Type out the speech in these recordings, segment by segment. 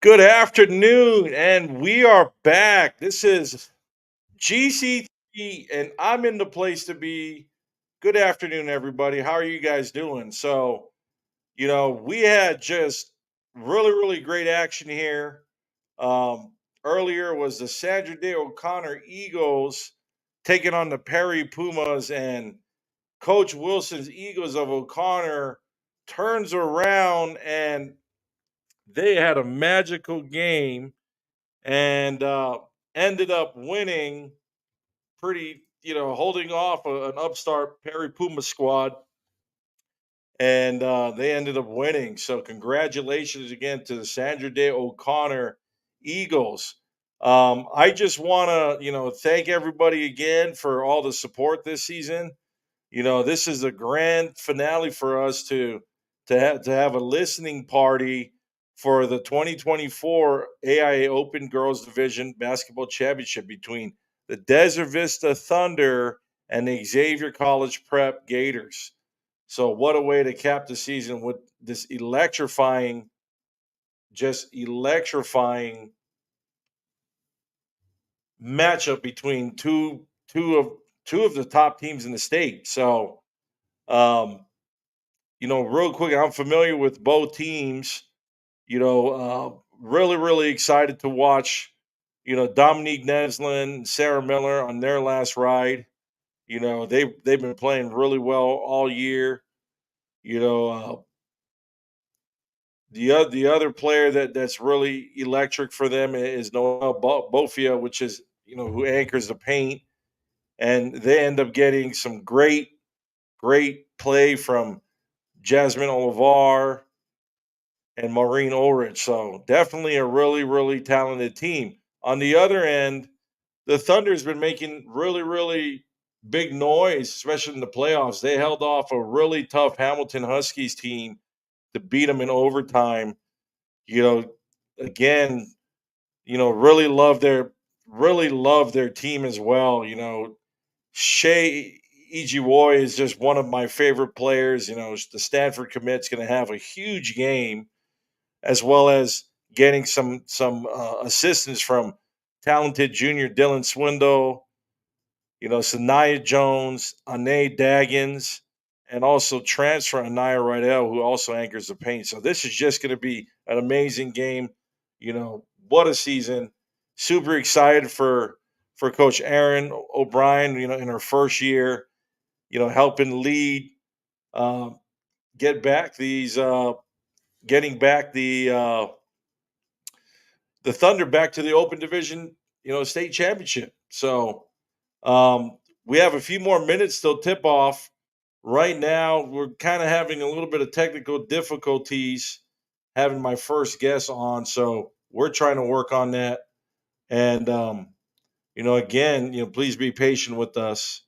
Good afternoon, and we are back. This is GC3, and I'm in the place to be. Good afternoon, everybody. How are you guys doing? We had just really great action here. Earlier was the Sandra Day O'Connor Eagles taking on the Perry Pumas, and Coach Wilson's Eagles of O'Connor turns around and they had a magical game and ended up winning pretty, holding off an upstart Perry Puma squad, and they ended up winning. So congratulations again to the Sandra Day O'Connor Eagles. I just want to, thank everybody again for all the support this season. This is a grand finale for us to have a listening party for the 2024 AIA Open Girls Division Basketball Championship between the Desert Vista Thunder and the Xavier College Prep Gators. So what a way to cap the season with this just electrifying matchup between two of the top teams in the state. Um, real quick, I'm familiar with both teams. Really excited to watch, Dominique Neslin and Sarah Miller on their last ride. They've been playing really well all year. You know, the other player that's really electric for them is Noel Bofia, which is who anchors the paint, and they end up getting some great play from Jasmine Olivar and Maureen Ulrich. So definitely a really talented team. On the other end, the Thunder's been making really big noise, especially in the playoffs. They held off a really tough Hamilton Huskies team to beat them in overtime. You know, again, really love their team as well. Shea Ijiwoy is just one of my favorite players. The Stanford commit's going to have a huge game, as well as getting some assistance from talented junior Dylan Swindle, Sanaya Jones, Ane Daggins, and also transfer Anaya Rydell, who also anchors the paint. So this is just going to be an amazing game. What a season! Super excited for Coach Aaron O'Brien. In her first year, helping lead, uh, get back these, getting back the Thunder back to the Open Division, state championship. So we have a few more minutes till tip off. Right now, we're kind of having a little bit of technical difficulties having my first guest on, so we're trying to work on that. And again, please be patient with us.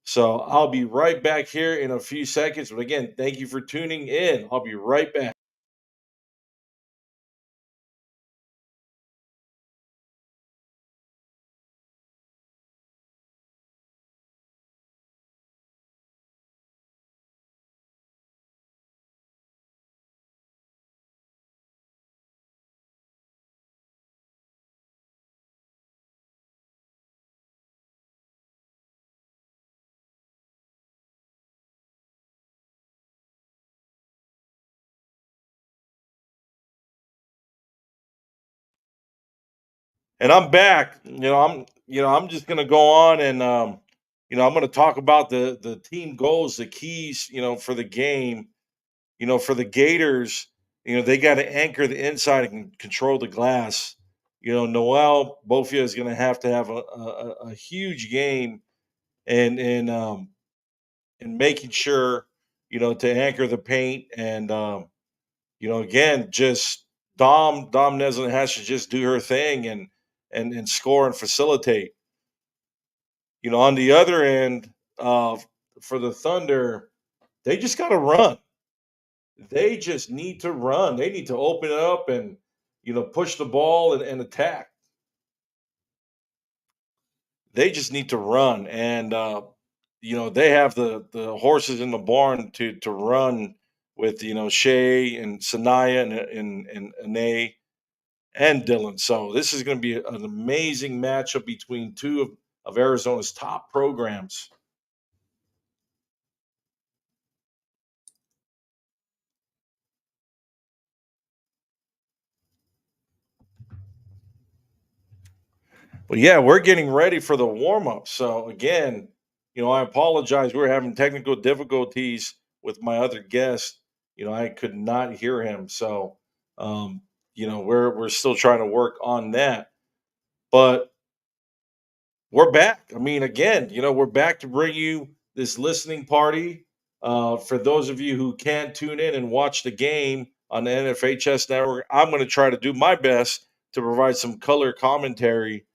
So I'll be right back here in a few seconds. But again, thank you for tuning in. I'll be right back. And I'm back. I'm just gonna go on and I'm gonna talk about the team goals, the keys, for the game. For the Gators, they got to anchor the inside and control the glass. Noel Bofia is going to have a huge game and making sure to anchor the paint and again, just Dom Neslin has to just do her thing and score and facilitate. On the other end, for the Thunder, they just got to run. They just need to run. They need to open it up and push the ball and attack. They just need to run, and they have the horses in the barn to run with Shea and Sanaya and Ane. and Dylan. So this is going to be an amazing matchup between two of Arizona's top programs. But yeah, we're getting ready for the warm up. So again, I apologize. We're having technical difficulties with my other guest. I could not hear him. So um, we're still trying to work on that. But we're back. I mean, again, we're back to bring you this listening party. For those of you who can't tune in and watch the game on the NFHS network, I'm going to try to do my best to provide some color commentary,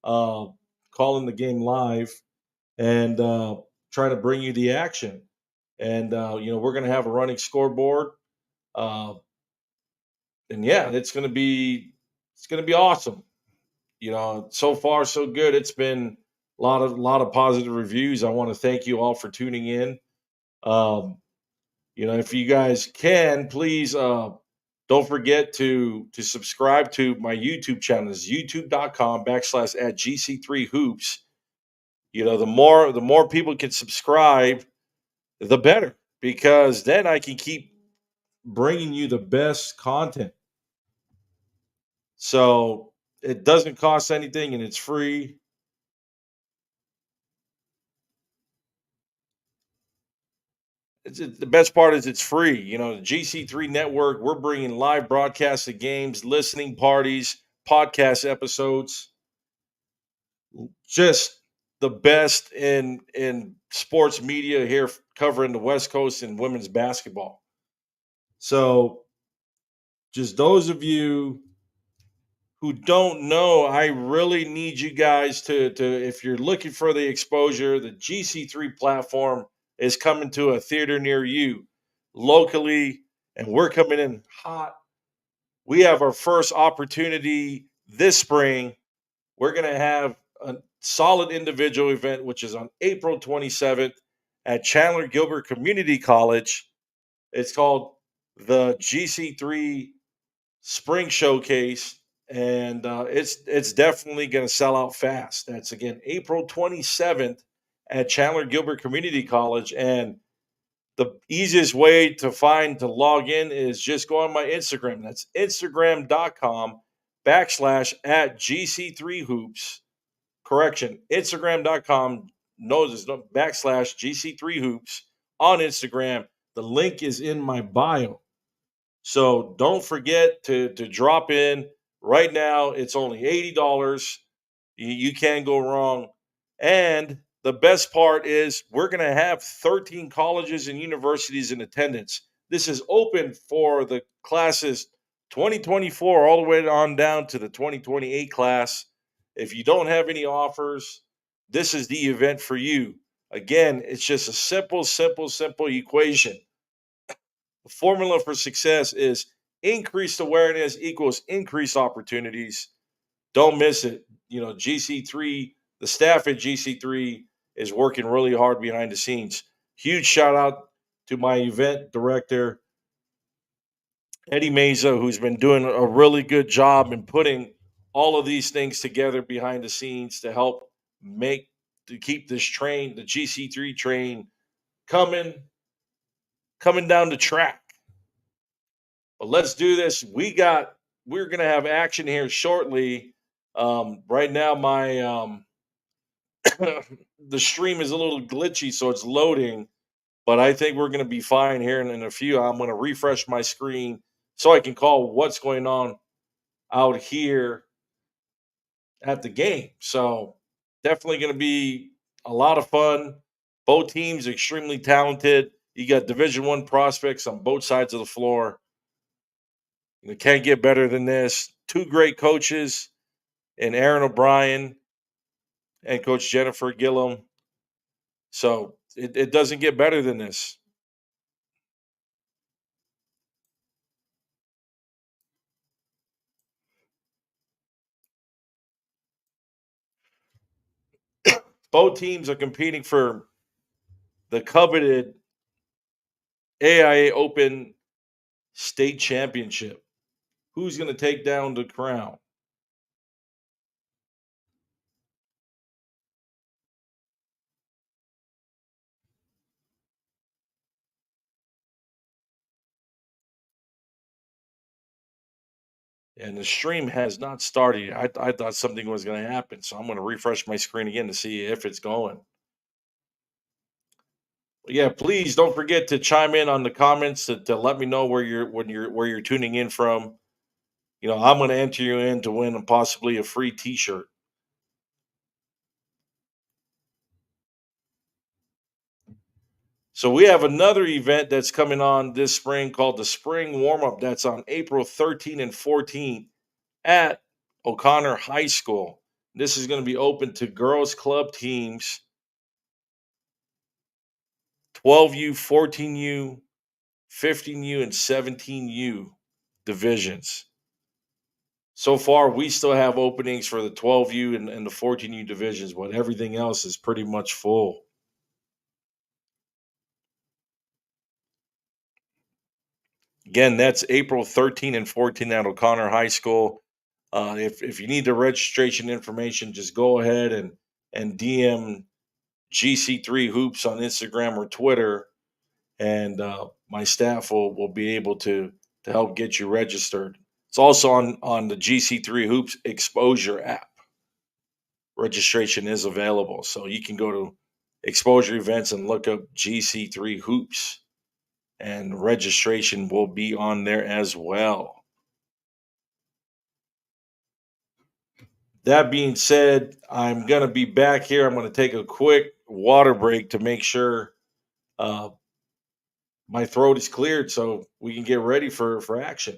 uh, calling the game live, and try to bring you the action. And we're going to have a running scoreboard, uh, and yeah, it's going to be awesome. So far so good. It's been a lot of positive reviews. I want to thank you all for tuning in. Um, if you guys can, please don't forget to subscribe to my YouTube channel. It's youtube.com/ at GC3 Hoops. The more people can subscribe, the better, because then I can keep bringing you the best content. So it doesn't cost anything and it's free. The best part is it's free. The GC3 network, we're bringing live broadcasts of games, listening parties, podcast episodes, just the best in sports media here covering the West Coast and women's basketball. So, just those of you who don't know, I really need you guys to if you're looking for the exposure, the GC3 platform is coming to a theater near you locally, and we're coming in hot. We have our first opportunity this spring. We're going to have a solid individual event, which is on April 27th at Chandler Gilbert Community College. It's called the GC3 Spring Showcase, and it's definitely going to sell out fast. That's again April 27th at Chandler Gilbert Community College, and the easiest way to log in is just go on my Instagram. That's Instagram.com/ at GC3 Hoops. Correction, Instagram.com. No, there's no / GC3 Hoops on Instagram. The link is in my bio. So don't forget to drop in right now. It's only $80. You can't go wrong. And the best part is we're going to have 13 colleges and universities in attendance. This is open for the classes 2024 all the way on down to the 2028 class. If you don't have any offers, this is the event for you. Again, it's just a simple equation. The formula for success is increased awareness equals increased opportunities. Don't miss it. GC3, the staff at GC3 is working really hard behind the scenes. Huge shout out to my event director, Eddie Meza, who's been doing a really good job in putting all of these things together behind the scenes to help make to keep this train, the GC3 train, coming coming down the track. But let's do this. We're gonna have action here shortly. Right now, my the stream is a little glitchy, so it's loading. But I think we're gonna be fine here in a few. I'm gonna refresh my screen so I can call what's going on out here at the game. So definitely gonna be a lot of fun. Both teams extremely talented. You got Division 1 prospects on both sides of the floor. It can't get better than this. Two great coaches in Aaron O'Brien and Coach Jennifer Gillum. So it doesn't get better than this. Both teams are competing for the coveted AIA Open State Championship. who's going to take down the crown. And the stream has not started. I thought something was going to happen, so I'm going to refresh my screen again to see if it's going. Yeah, please don't forget to chime in on the comments to let me know where you're tuning in from. I'm going to enter you in to win possibly a free T-shirt. So we have another event that's coming on this spring called the Spring Warm Up. That's on April 13th and 14th at O'Connor High School. This is going to be open to girls club teams, 12U, 14U, 15U, and 17U divisions. So far, we still have openings for the 12U and the 14U divisions, but everything else is pretty much full. Again, that's April 13 and 14 at O'Connor High School. If you need the registration information, just go ahead and DM GC3 Hoops on Instagram or Twitter, and my staff will be able to help get you registered. It's also on the GC3 Hoops Exposure app. Registration is available, so you can go to Exposure Events and look up GC3 Hoops, and registration will be on there as well. That being said, I'm going to be back here. I'm going to take a quick water break to make sure uh, my throat is cleared so we can get ready for action.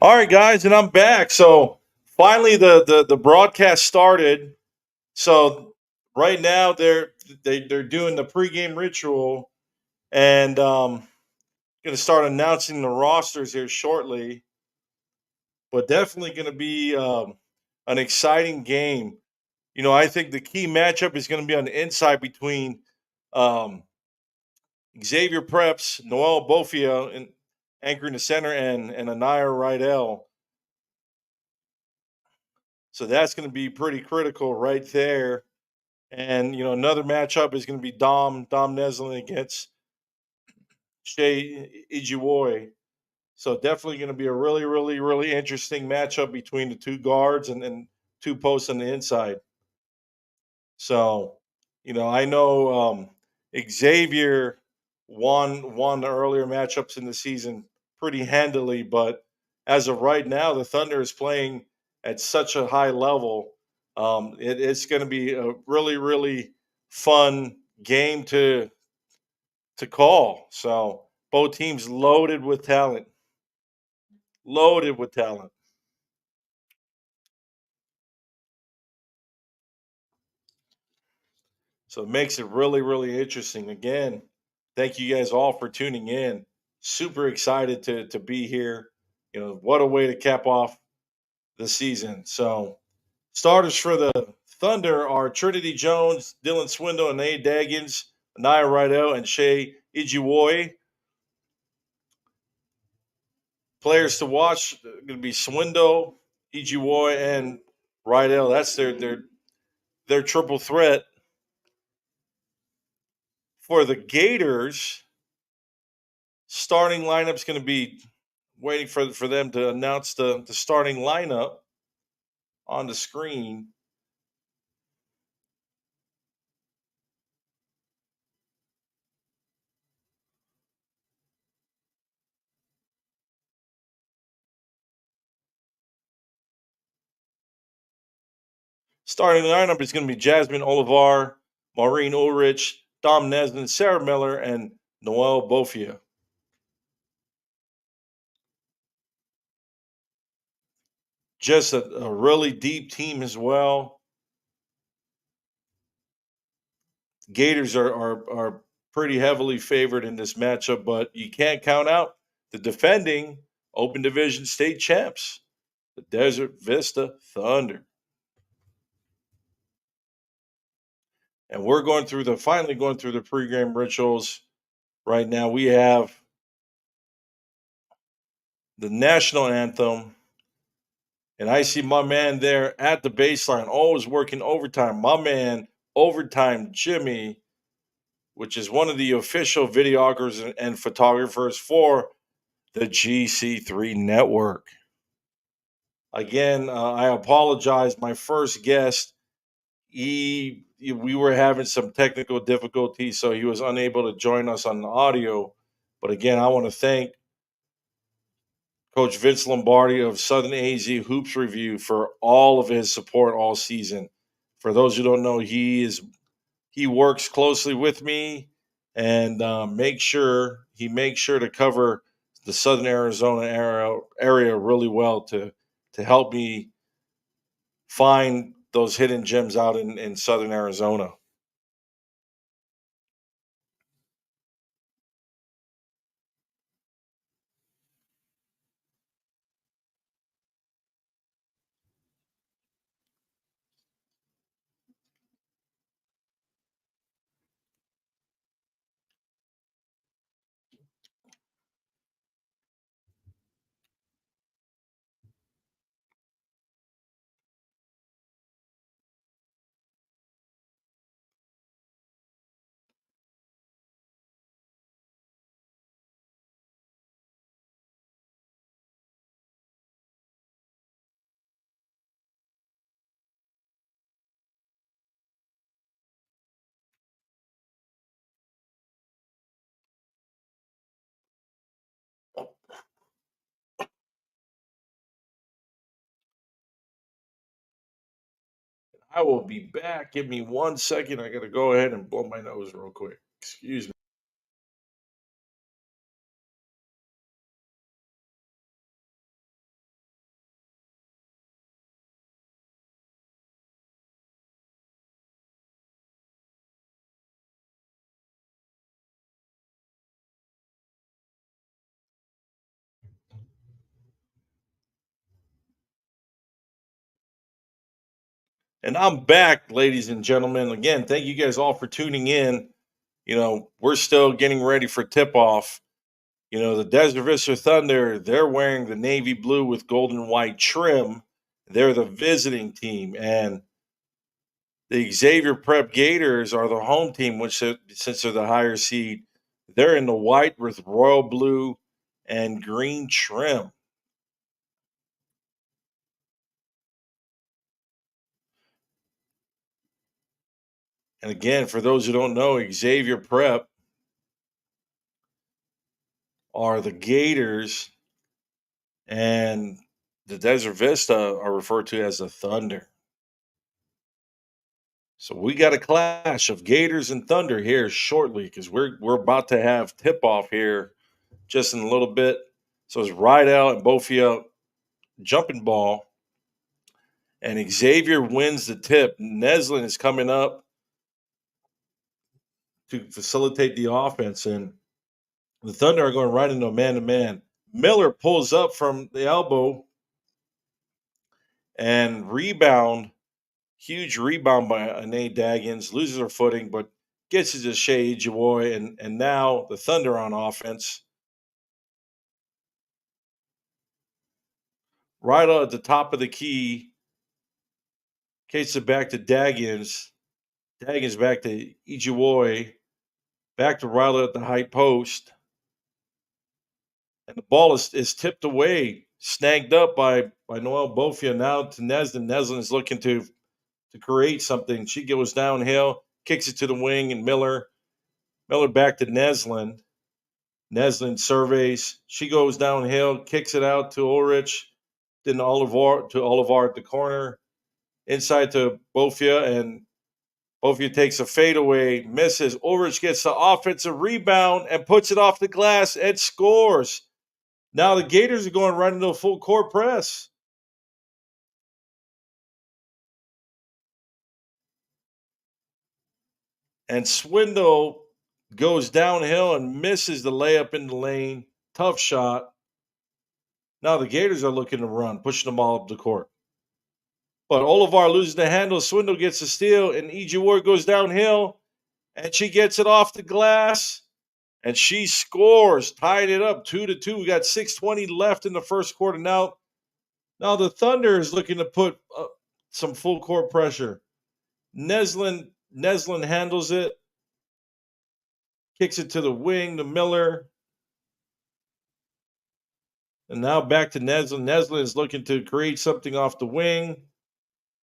All right, guys, and I'm back. So finally, the broadcast started. So right now they're doing the pregame ritual, and going to start announcing the rosters here shortly. But definitely going to be an exciting game. I think the key matchup is going to be on the inside between um, Xavier Preps, Noel Bofia, and anchoring the center, and Anaya Rydell. So that's going to be pretty critical right there. And another matchup is going to be Dom Neslin against Shea Ijiwoy. So definitely going to be a really, really, really interesting matchup between the two guards and two posts on the inside. So, I know Xavier won the earlier matchups in the season pretty handily, but as of right now, the Thunder is playing at such a high level. It's going to be a really, really fun game to call. So both teams loaded with talent. So it makes it really, really interesting. Again, thank you guys all for tuning in. Super excited to be here. What a way to cap off the season. So starters for the Thunder are Trinity Jones, Dylan Swindle, and A. Daggins, Naya Rydell, and Shea Ijiwoy. Players to watch going to be Swindle, Ijiwoy, and Rydell. That's their triple threat. For the Gators, starting lineup's going to be waiting for them to announce the starting lineup on the screen. Starting lineup is going to be Jasmine Olivar, Maureen Ulrich, Dom Nesbitt, Sarah Miller, and Noel Bofia. Just a really deep team as well. Gators are pretty heavily favored in this matchup, but you can't count out the defending Open Division state champs, the Desert Vista Thunder. And we're finally going through the pregame rituals right now. We have the national anthem, and I see my man there at the baseline, always working overtime. My man, Overtime Jimmy, which is one of the official videographers and photographers for the GC3 network. Again, I apologize. My first guest, we were having some technical difficulties, so he was unable to join us on the audio. But again, I want to thank Coach Vince Lombardi of Southern AZ Hoops Review for all of his support all season. For those who don't know, he works closely with me and makes sure to cover the Southern Arizona area really well to help me find those hidden gems out in Southern Arizona. I will be back. Give me 1 second. I got to go ahead and blow my nose real quick. Excuse me. And I'm back, ladies and gentlemen. Again, thank you guys all for tuning in. We're still getting ready for tip off. The Desert Vista Thunder, they're wearing the navy blue with gold and white trim. They're the visiting team. And the Xavier Prep Gators are the home team, since they're the higher seed, they're in the white with royal blue and green trim. And again, for those who don't know, Xavier Prep are the Gators, and the Desert Vista are referred to as the Thunder. So we got a clash of Gators and Thunder here shortly because we're about to have tip off here just in a little bit. So it's Rydell and Bofia jumping ball, and Xavier wins the tip. Neslin is coming up to facilitate the offense, and the Thunder are going right into a man to man. Miller pulls up from the elbow and rebound. Huge rebound by Anae Daggins, loses her footing, but gets it to Shea Jawoy, and now the Thunder on offense. Right at the top of the key, kicks it back to Daggins. Daggins back to Ijiwoy, back to Riley at the high post. And the ball is tipped away, snagged up by Noel Bofia now to Neslin. Neslin is looking to create something. She goes downhill, kicks it to the wing, and Miller back to Neslin. Neslin surveys. She goes downhill, kicks it out to Ulrich, then Olivar at the corner, inside to Bofia, and Bofia takes a fadeaway, misses. Ulrich gets the offensive rebound and puts it off the glass and scores. Now the Gators are going right into a full court press. And Swindle goes downhill and misses the layup in the lane. Tough shot. Now the Gators are looking to run, pushing the ball up the court. But Olivar loses the handle. Swindle gets a steal, and E.G. Ward goes downhill, and she gets it off the glass, and she scores, tied it up 2-2. We got 6:20 left in the first quarter. Now the Thunder is looking to put some full court pressure. Neslin handles it, kicks it to the wing to Miller, and now back to Neslin. Neslin is looking to create something off the wing.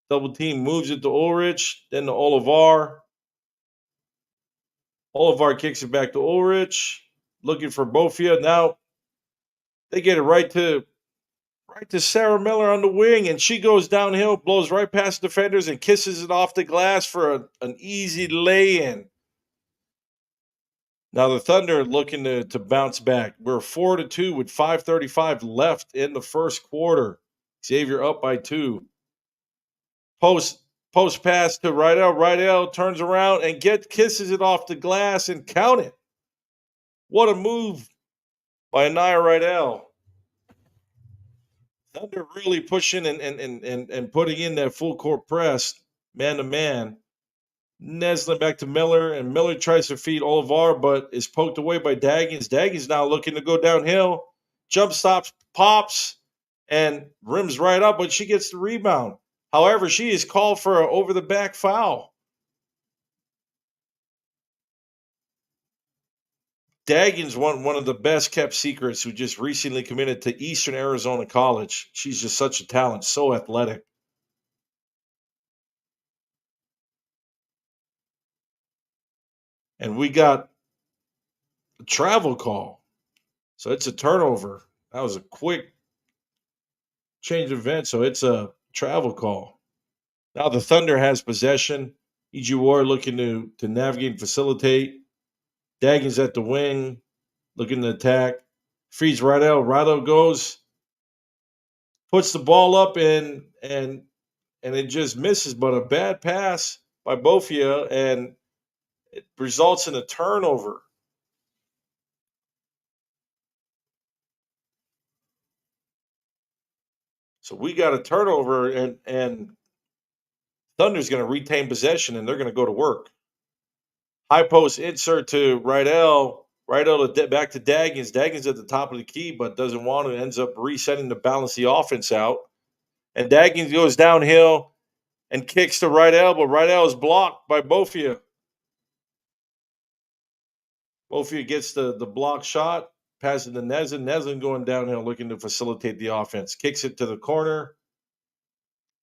Double team moves it to Ulrich, then to Olivar. Olivar kicks it back to Ulrich, looking for Bofia. Now they get it right to Sarah Miller on the wing, and she goes downhill, blows right past defenders, and kisses it off the glass for an easy lay-in. Now the Thunder looking to bounce back. We're 4-2 with 5:35 left in the first quarter. Xavier up by 2. Post post pass to Rydell. Rydell turns around and kisses it off the glass and count it. What a move by Anaya Rydell. Thunder really pushing and putting in that full court press, man to man. Neslin back to Miller, and Miller tries to feed Olivar, but is poked away by Daggins. Daggins now looking to go downhill. Jump stops, pops, and rims right up, but she gets the rebound. However, she is called for an over the back foul. Daggins, one of the best kept secrets, who just recently committed to Eastern Arizona College. She's just such a talent, so athletic. And we got a travel call. So it's a turnover. That was a quick change of events. So it's a travel call. Now the Thunder has possession. E.G. Ward looking to navigate and facilitate. Daggins at the wing, looking to attack. Feeds Rydell. Rydell goes, puts the ball up, and it just misses. But a bad pass by Bofia, and it results in a turnover. So we got a turnover, and Thunder's going to retain possession and they're going to go to work. High post insert to Rydell. Rydell back to Daggins. Daggins at the top of the key, but doesn't want to. Ends up resetting to balance the offense out. And Daggins goes downhill and kicks to Rydell, but Rydell is blocked by Bofia. Bofia gets the block shot, passes to Neslin. Neslin going downhill, looking to facilitate the offense. Kicks it to the corner.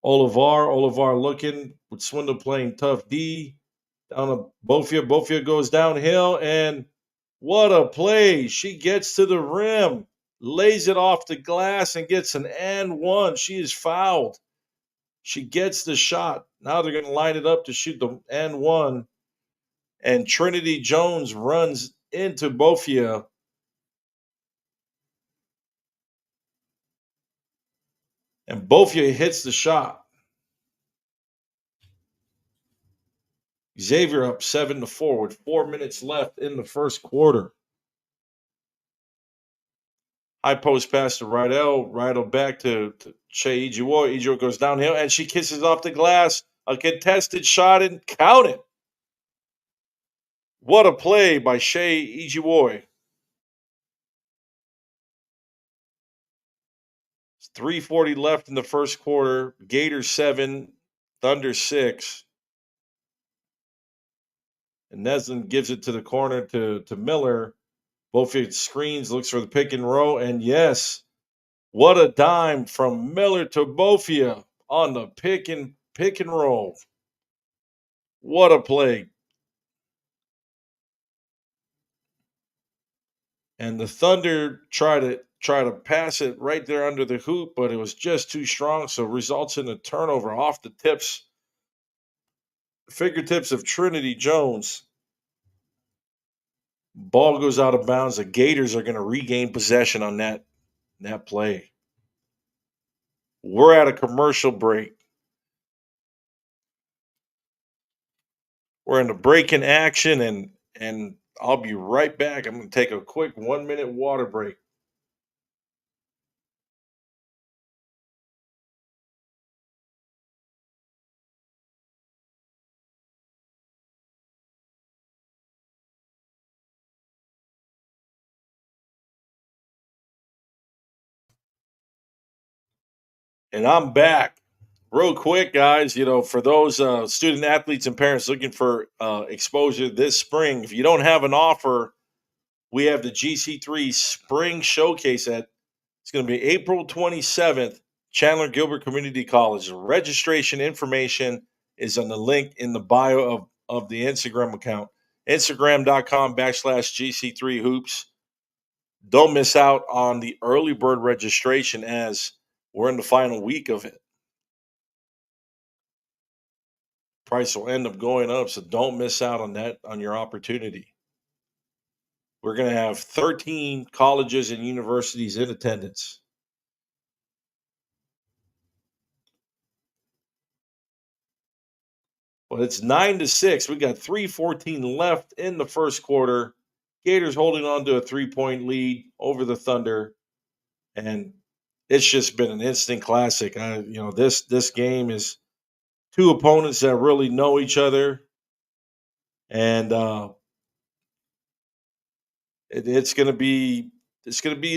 Olivar looking with Swindle playing tough D. Down to Bofia. Bofia goes downhill, and what a play. She gets to the rim, lays it off the glass, and gets an and one. She is fouled. She gets the shot. Now they're going to line it up to shoot the and one. And Trinity Jones runs into Bofia. And Bofia hits the shot. Xavier up 7-4 with 4 minutes left in the first quarter. High post pass to Rydell. Rydell back to Shea Ijiwo. Ijiwo goes downhill, and she kisses off the glass. A contested shot and count it. What a play by Shea Ijiwo. 3:40 left in the first quarter. Gators 7, Thunder 6. And Neslin gives it to the corner to Miller. Bofield screens, looks for the pick and roll, and yes, what a dime from Miller to Bofia on the pick and roll. What a play. And the Thunder try to pass it right there under the hoop, but it was just too strong, so results in a turnover off the fingertips of Trinity Jones. Ball goes out of bounds. The Gators are going to regain possession on that play. We're at a commercial break. We're in the break in action, and I'll be right back. I'm going to take a quick 1-minute water break. And I'm back. Real quick, guys, for those student athletes and parents looking for exposure this spring, if you don't have an offer, we have the GC3 Spring Showcase it's going to be April 27th, Chandler Gilbert Community College. Registration information is on the link in the bio of the Instagram account, Instagram.com/GC3 Hoops. Don't miss out on the early bird registration as we're in the final week of it. Price will end up going up, so don't miss out on your opportunity. We're going to have 13 colleges and universities in attendance. But it's 9-6. We got 3:14 left in the first quarter. Gators holding on to a 3-point lead over the Thunder, and it's just been an instant classic. This game is two opponents that really know each other, and it's going to be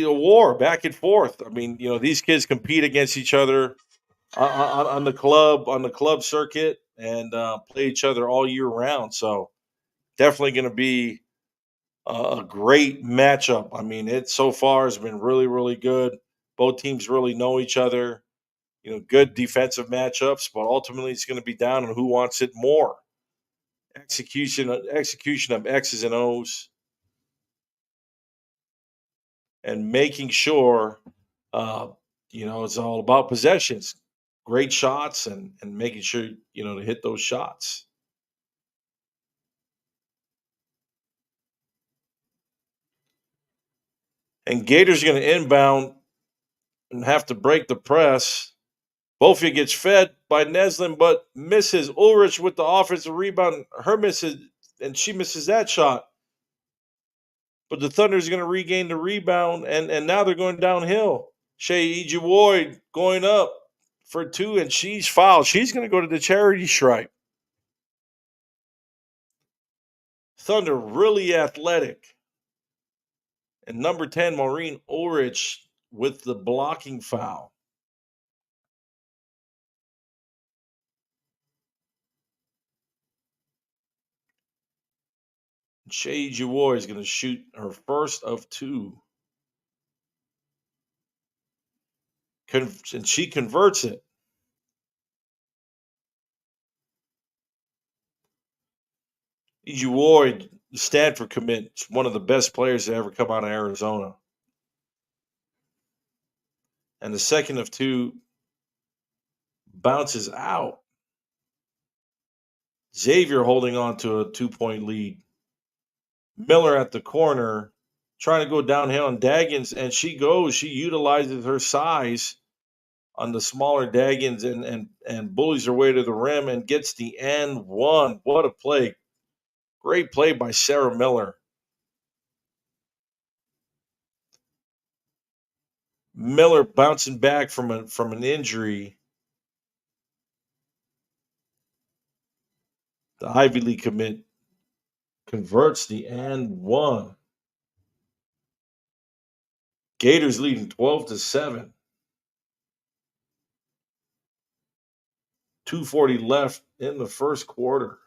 a war back and forth. I mean, these kids compete against each other on the club circuit and play each other all year round. So definitely going to be a great matchup. I mean, it so far has been really, really good. Both teams really know each other. Good defensive matchups, but ultimately it's going to be down on who wants it more. Execution of X's and O's, and making sure, it's all about possessions, great shots, and making sure to hit those shots. And Gators are going to inbound and have to break the press. Bofia gets fed by Neslin, but misses. Ulrich with the offensive rebound. Her misses, and she misses that shot. But the Thunder's going to regain the rebound, and now they're going downhill. Shea Ijiwoy going up for 2, and she's fouled. She's going to go to the charity stripe. Thunder really athletic. And number 10, Maureen Ulrich with the blocking foul. Shea Jawar is going to shoot her first of 2. And she converts it. Jawar, Stanford commit, one of the best players to ever come out of Arizona. And the second of 2 bounces out. Xavier holding on to a 2-point lead. Miller at the corner trying to go downhill on Daggins, and she utilizes her size on the smaller Daggins and bullies her way to the rim and gets the and one. What a play. Great play by Sarah Miller. Miller bouncing back from an injury. The Ivy League commit converts the and one. Gators leading 12-7. 2:40 left in the first quarter.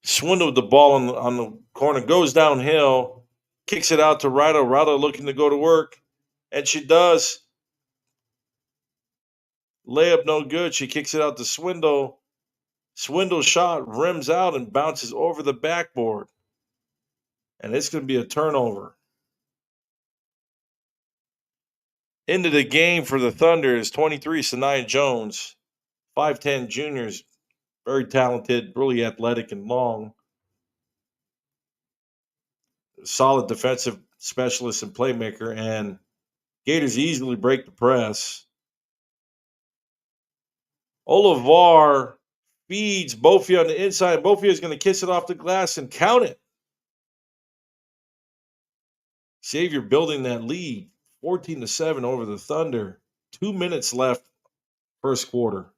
Swindled the ball on the corner, goes downhill, kicks it out to Rado. Rado looking to go to work, and she does. Layup no good. She kicks it out to Swindle. Swindle shot rims out and bounces over the backboard. And it's going to be a turnover. Into the game for the Thunder is 23, Sanaya Jones. 5'10 juniors, very talented, really athletic and long. Solid defensive specialist and playmaker, and Gators easily break the press. Olivar feeds Bofia on the inside. Bofia is going to kiss it off the glass and count it. Xavier building that lead, 14-7 over the Thunder. 2 minutes left, first quarter.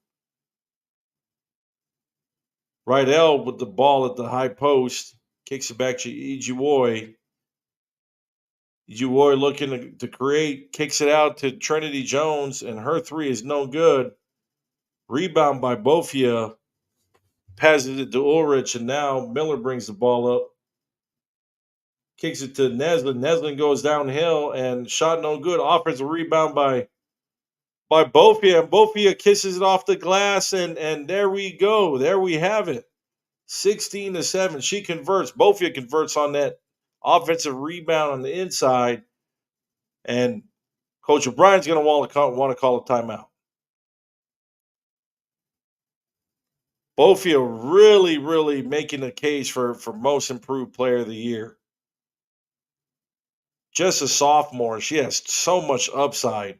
Rydell with the ball at the high post, kicks it back to Ijiwoy. Ijiwoy looking to create, kicks it out to Trinity Jones, and her 3 is no good. Rebound by Bofia, passes it to Ulrich, and now Miller brings the ball up. Kicks it to Neslin. Neslin goes downhill and shot no good. Offensive rebound by Bofia, and Bofia kisses it off the glass, and there we go. There we have it. 16-7. She converts. Bofia converts on that offensive rebound on the inside, and Coach O'Brien's going to want to call a timeout. Bofia really, really making a case for most improved player of the year. Just a sophomore, she has so much upside.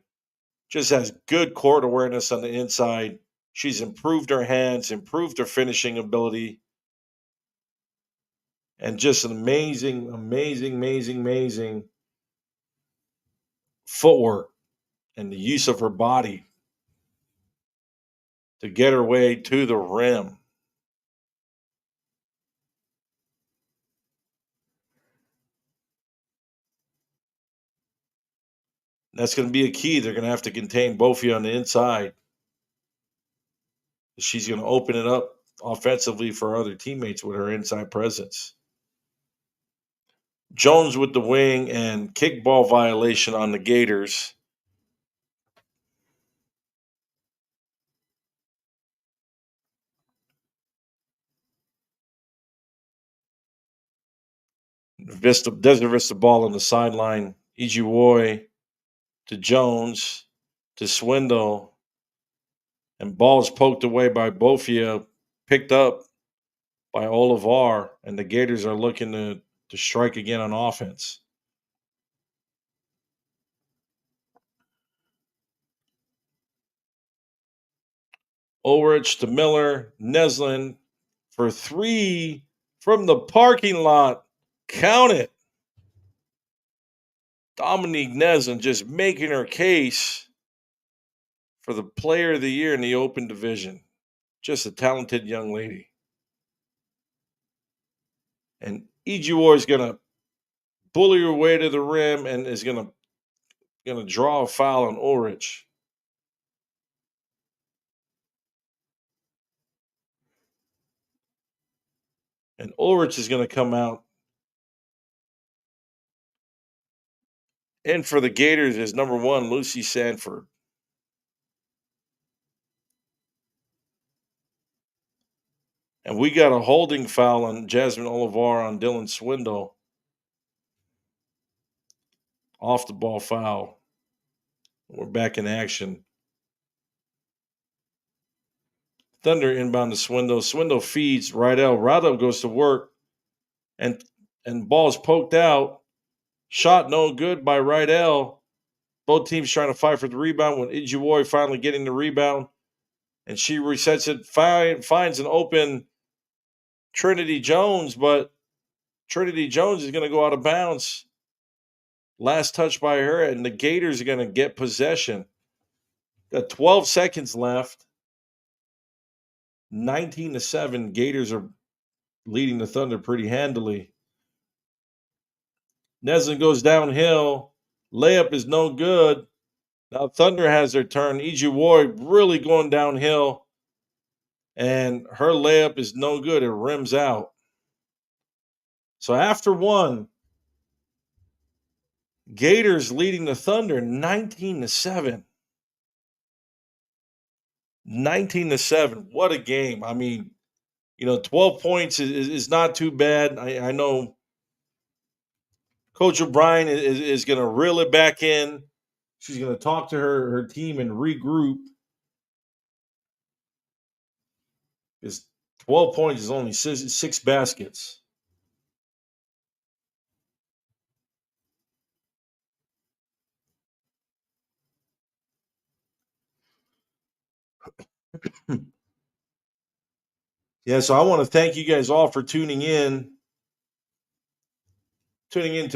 Just has good court awareness on the inside. She's improved her hands, improved her finishing ability, and just an amazing footwork and the use of her body to get her way to the rim. That's going to be a key. They're going to have to contain Bofia on the inside. She's going to open it up offensively for other teammates with her inside presence. Jones with the wing and kickball violation on the Gators. Desert Vista ball on the sideline. Ijiwoy to Jones to Swindle. And ball is poked away by Bofia, picked up by Olivar, and the Gators are looking to strike again on offense. Ulrich to Miller, Neslin for 3 from the parking lot. Count it. Dominique Neslin just making her case for the player of the year in the open division. Just a talented young lady. And Ijiwar is gonna bully her way to the rim and is gonna draw a foul on Ulrich. And Ulrich is gonna come out. And for the Gators is number 1, Lucy Sanford. And we got a holding foul on Jasmine Olivar on Dylan Swindle. Off the ball foul. We're back in action. Thunder inbound to Swindle. Swindle feeds Rydell. Rydell goes to work and ball's poked out. Shot no good by Rydell. Both teams trying to fight for the rebound when Ijiwoy finally getting the rebound. And she resets it, finds an open Trinity Jones, but Trinity Jones is going to go out of bounds. Last touch by her, and the Gators are going to get possession. Got 12 seconds left. 19-7. Gators are leading the Thunder pretty handily. Neslin goes downhill. Layup is no good. Now Thunder has their turn. Ijiwoy really going downhill. And her layup is no good. It rims out. So after one, Gators leading the Thunder 19-7. 19-7. What a game. I mean, 12 points is not too bad. I know Coach O'Brien is going to reel it back in. She's going to talk to her team and regroup. Because 12 points is only six baskets. Yeah, so I want to thank you guys all for tuning into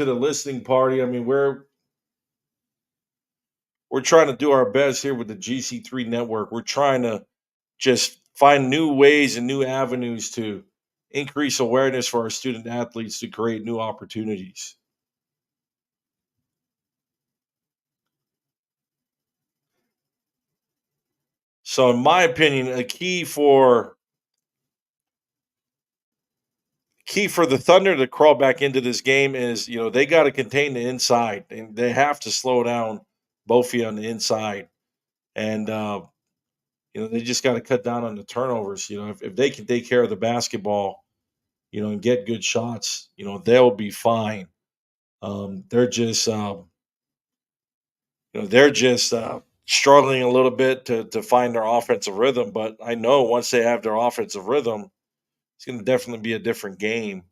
the listening party. I mean, we're trying to do our best here with the GC3 network. We're trying to just find new ways and new avenues to increase awareness for our student athletes to create new opportunities. So, in my opinion, a key for the Thunder to crawl back into this game is, they got to contain the inside, and they have to slow down Bofi on the inside, and they just got to cut down on the turnovers. If they can take care of the basketball, and get good shots, they'll be fine. They're just struggling a little bit to find their offensive rhythm. But I know once they have their offensive rhythm, it's going to definitely be a different game.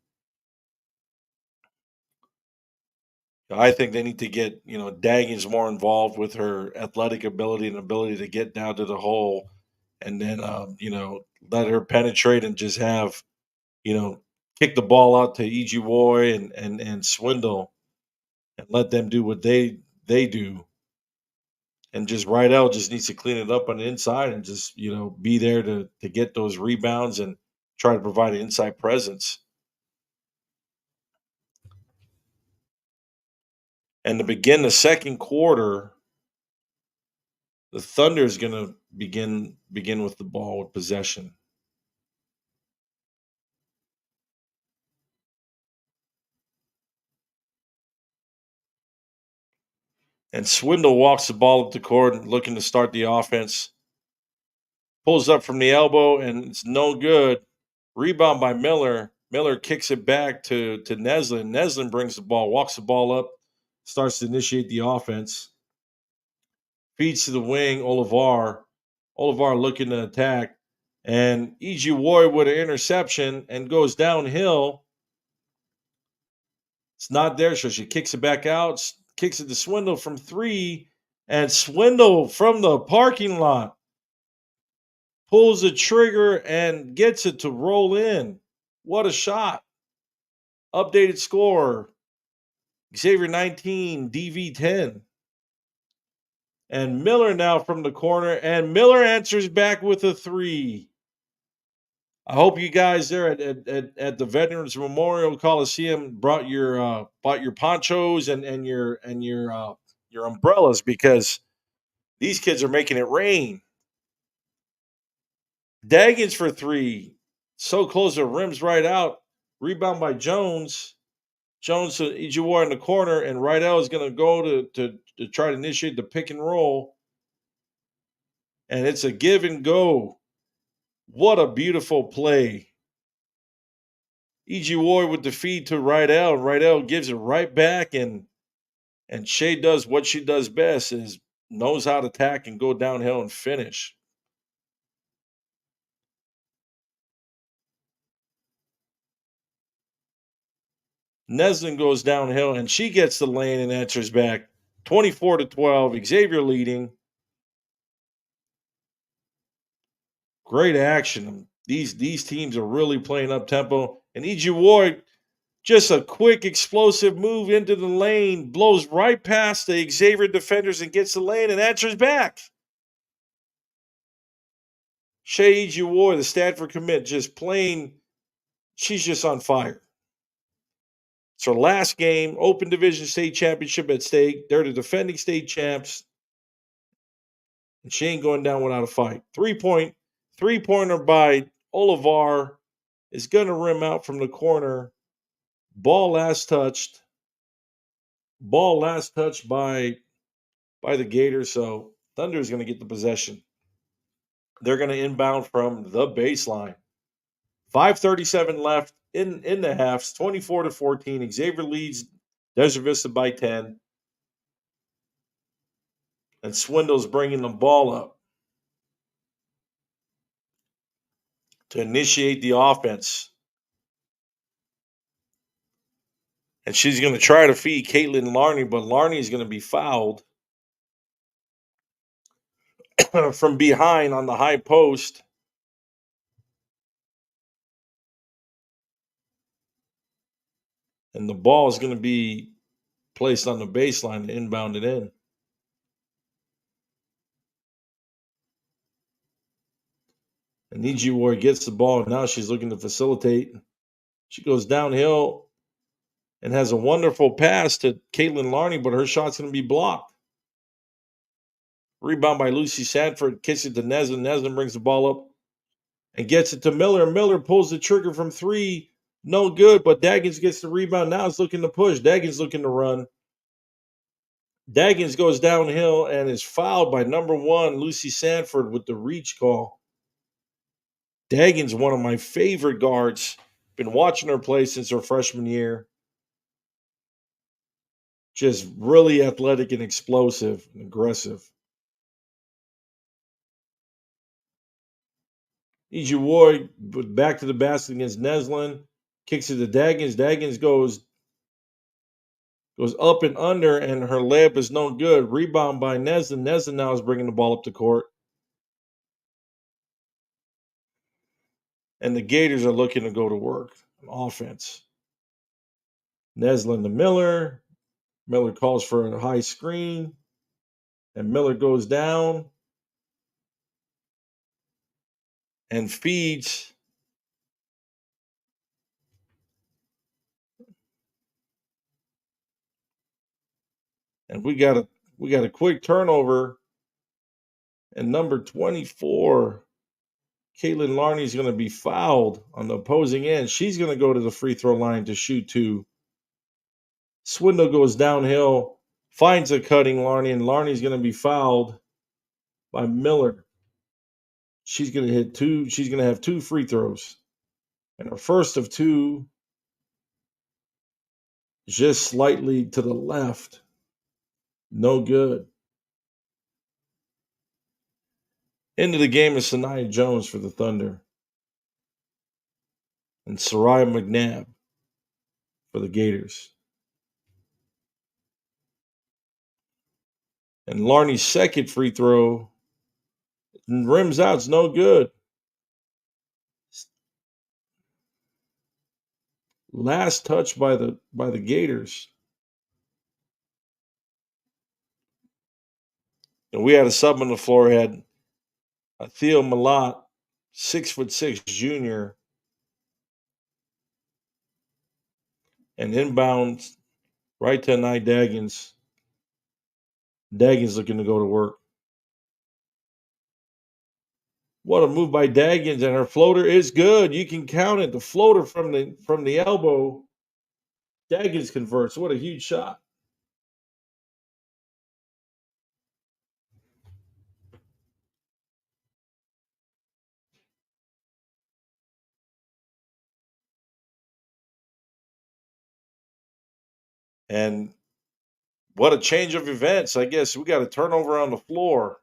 I think they need to get Daggins more involved with her athletic ability and ability to get down to the hole, and then let her penetrate and just have you know kick the ball out to E.G. Roy and Swindle and let them do what they do. And just Rydell just needs to clean it up on the inside and just be there to get those rebounds and try to provide an inside presence. And to begin the second quarter, the Thunder is going to begin with the ball with possession. And Swindle walks the ball up the court looking to start the offense. Pulls up from the elbow and it's no good. Rebound by Miller. Miller kicks it back to Neslin. Neslin brings the ball, walks the ball up, starts to initiate the offense. Feeds to the wing, Olivar. Olivar looking to attack. And E.G. Roy with an interception and goes downhill. It's not there, so she kicks it back out, kicks it to Swindle from 3, and Swindle from the parking lot pulls the trigger and gets it to roll in. What a shot. Updated score Xavier 19, DV 10. And Miller now from the corner. And Miller answers back with a 3. I hope you guys there at the Veterans Memorial Coliseum brought bought your ponchos and your umbrellas, because these kids are making it rain. Daggins for 3. So close, the rim's right out. Rebound by Jones. Jones to Ijiwar in the corner, and Rydell is going to go to try to initiate the pick and roll. And it's a give and go. What a beautiful play. Ijiwar with the feed to Rydell. Rydell gives it right back, and Shea does what she does best, is knows how to attack and go downhill and finish. Neslin goes downhill, and she gets the lane and answers back. 24-12. Xavier leading. Great action. These teams are really playing up tempo. And E.G. Ward, just a quick, explosive move into the lane, blows right past the Xavier defenders and gets the lane and answers back. Shea E.G. Ward, the Stanford commit, just playing. She's just on fire. It's her last game, Open Division State Championship at stake. They're the defending state champs. And she ain't going down without a fight. Three-pointer by Olivar is going to rim out from the corner. Ball last touched by the Gators. So Thunder is going to get the possession. They're going to inbound from the baseline. 5:37 left in the halves. 24-14. Xavier leads Desert Vista by 10. And Swindle's bringing the ball up to initiate the offense. And she's going to try to feed Caitlin Larney, but Larney is going to be fouled from behind on the high post. And the ball is going to be placed on the baseline to inbound it in. And E.G. Ward gets the ball, and now she's looking to facilitate. She goes downhill and has a wonderful pass to Caitlin Larney, but her shot's going to be blocked. Rebound by Lucy Sanford, kicks it to Neslin. Neslin brings the ball up and gets it to Miller. Miller pulls the trigger from 3. No good, but Daggins gets the rebound. Now it's looking to push. Daggins looking to run. Daggins goes downhill and is fouled by number 1, Lucy Sanford, with the reach call. Daggins, one of my favorite guards. Been watching her play since her freshman year. Just really athletic and explosive and aggressive. E.G. Ward back to the basket against Neslin. Kicks it to Daggins. Daggins goes up and under, and her layup is no good. Rebound by Neslin. Neslin now is bringing the ball up the court. And the Gators are looking to go to work on offense. Neslin to Miller. Miller calls for a high screen. And Miller goes down and feeds. And we got a quick turnover. And number 24, Caitlin Larney, is going to be fouled on the opposing end. She's going to go to the free throw line to shoot 2. Swindle goes downhill, finds a cutting Larney, and Larney's going to be fouled by Miller. She's going to hit 2. She's going to have 2 free throws. And her first of 2, just slightly to the left. No good. Into the game is Sanaya Jones for the Thunder. And Soraya McNabb for the Gators. And Larney's second free throw rims out. It's no good. Last touch by the Gators. And we had a sub on the floor, had Theo Malott, 6'6" junior, and inbound right to Nye Daggins. Daggins looking to go to work. What a move by Daggins, and her floater is good. You can count it. The floater from the elbow. Daggins converts. What a huge shot. And what a change of events. I guess we got a turnover on the floor.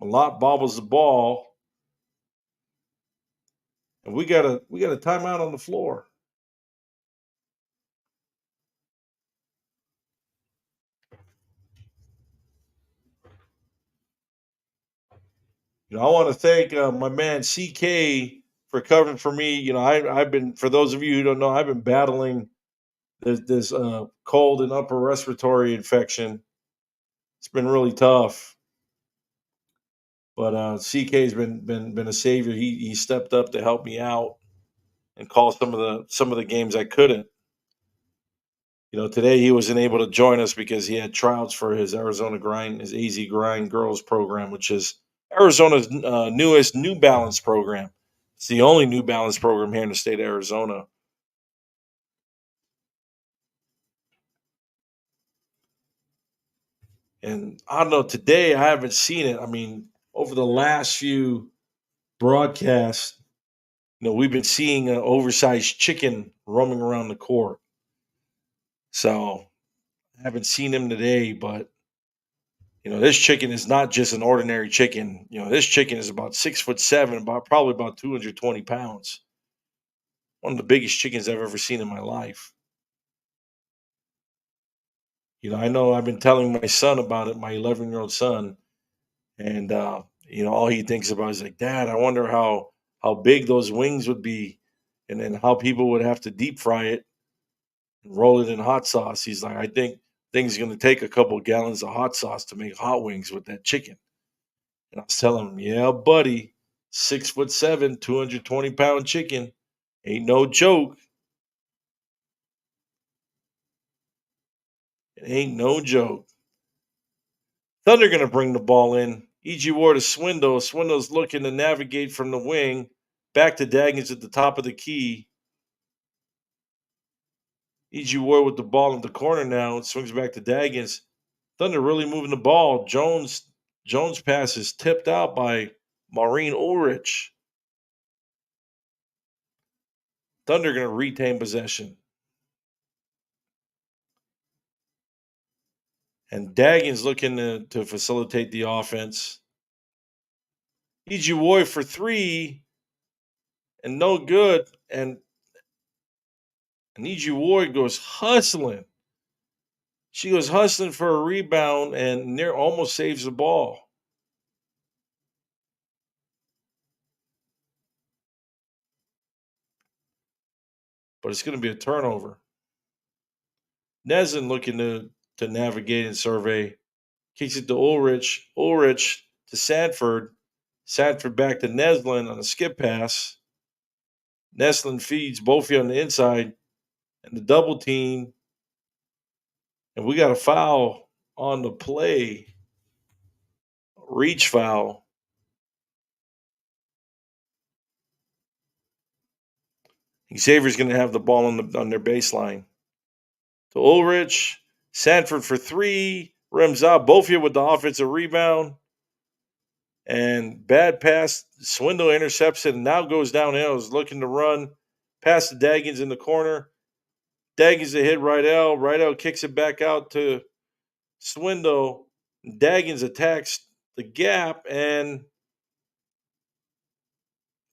Malott bobbles the ball, and we got a timeout on the floor. I want to thank my man CK for covering for me. I've been, for those of you who don't know, I've been battling this cold and upper respiratory infection. It's been really tough, but CK's been a savior. He stepped up to help me out and call some of the games I couldn't. Today he wasn't able to join us because he had tryouts for his Arizona Grind, his AZ Grind Girls program, which is Arizona's newest New Balance program. It's the only New Balance program here in the state of Arizona. And I don't know, today I haven't seen it. I mean, over the last few broadcasts, we've been seeing an oversized chicken roaming around the court. So I haven't seen him today, but this chicken is not just an ordinary chicken. This chicken is about 6'7", probably about 220 pounds. One of the biggest chickens I've ever seen in my life. I know I've been telling my son about it, my 11-year-old son, and all he thinks about is like, Dad, I wonder how big those wings would be, and then how people would have to deep fry it and roll it in hot sauce. He's like, I think things going to take a couple gallons of hot sauce to make hot wings with that chicken. And I was telling him, yeah, buddy, 6'7", 220-pound chicken ain't no joke. It ain't no joke. Thunder gonna bring the ball in. E.G. Ward to Swindle. Swindle's looking to navigate from the wing. Back to Daggins at the top of the key. E.G. Ward with the ball in the corner now. It swings back to Daggins. Thunder really moving the ball. Jones pass is tipped out by Maureen Ulrich. Thunder gonna retain possession. And Daggins looking to facilitate the offense. E.G. Ward for three. And no good. And E.G. Ward goes hustling. She goes hustling for a rebound and near almost saves the ball. But it's going to be a turnover. Nezen looking to navigate and survey. Kicks it to Ulrich. Ulrich to Sanford. Sanford back to Neslin on a skip pass. Neslin feeds Bofi on the inside and the double team. And we got a foul on the play. Reach foul. Xavier's going to have the ball on their baseline. To Ulrich. Sanford for three. Rims out. Bofi with the offensive rebound. And bad pass. Swindle intercepts it and now goes downhill. Is looking to run. Pass to Daggins in the corner. Daggins to hit Rydell. Rydell kicks it back out to Swindle. Daggins attacks the gap and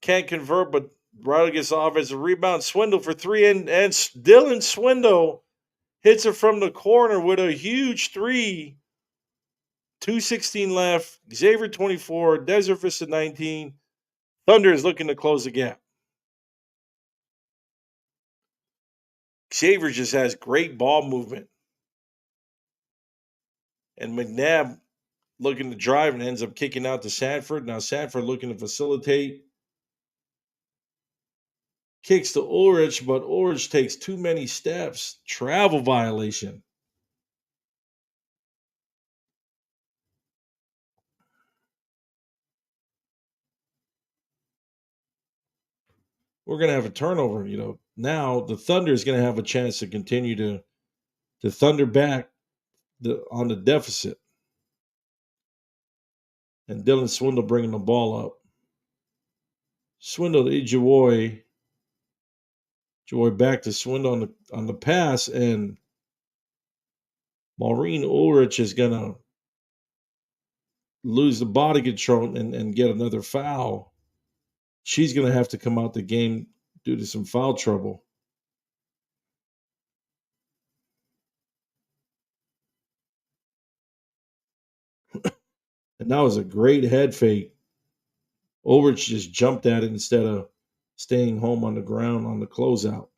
can't convert, but Rydell gets the offensive rebound. Swindle for three, and Dylan Swindle hits it from the corner with a huge three. 2:16 left. Xavier 24. Desert Vista 19. Thunder is looking to close the gap. Xavier just has great ball movement. And McNabb looking to drive and ends up kicking out to Sanford. Now Sanford looking to facilitate, kicks to Ulrich, but Ulrich takes too many steps. Travel violation. We're gonna have a turnover. Now the Thunder is gonna have a chance to continue to thunder back on the deficit, and Dylan Swindle bringing the ball up. Swindle to Ijuoi. Joy back to Swindle on the pass, and Maureen Ulrich is gonna lose the body control and get another foul. She's gonna have to come out the game due to some foul trouble. And that was a great head fake. Ulrich just jumped at it instead of staying home on the ground on the closeout.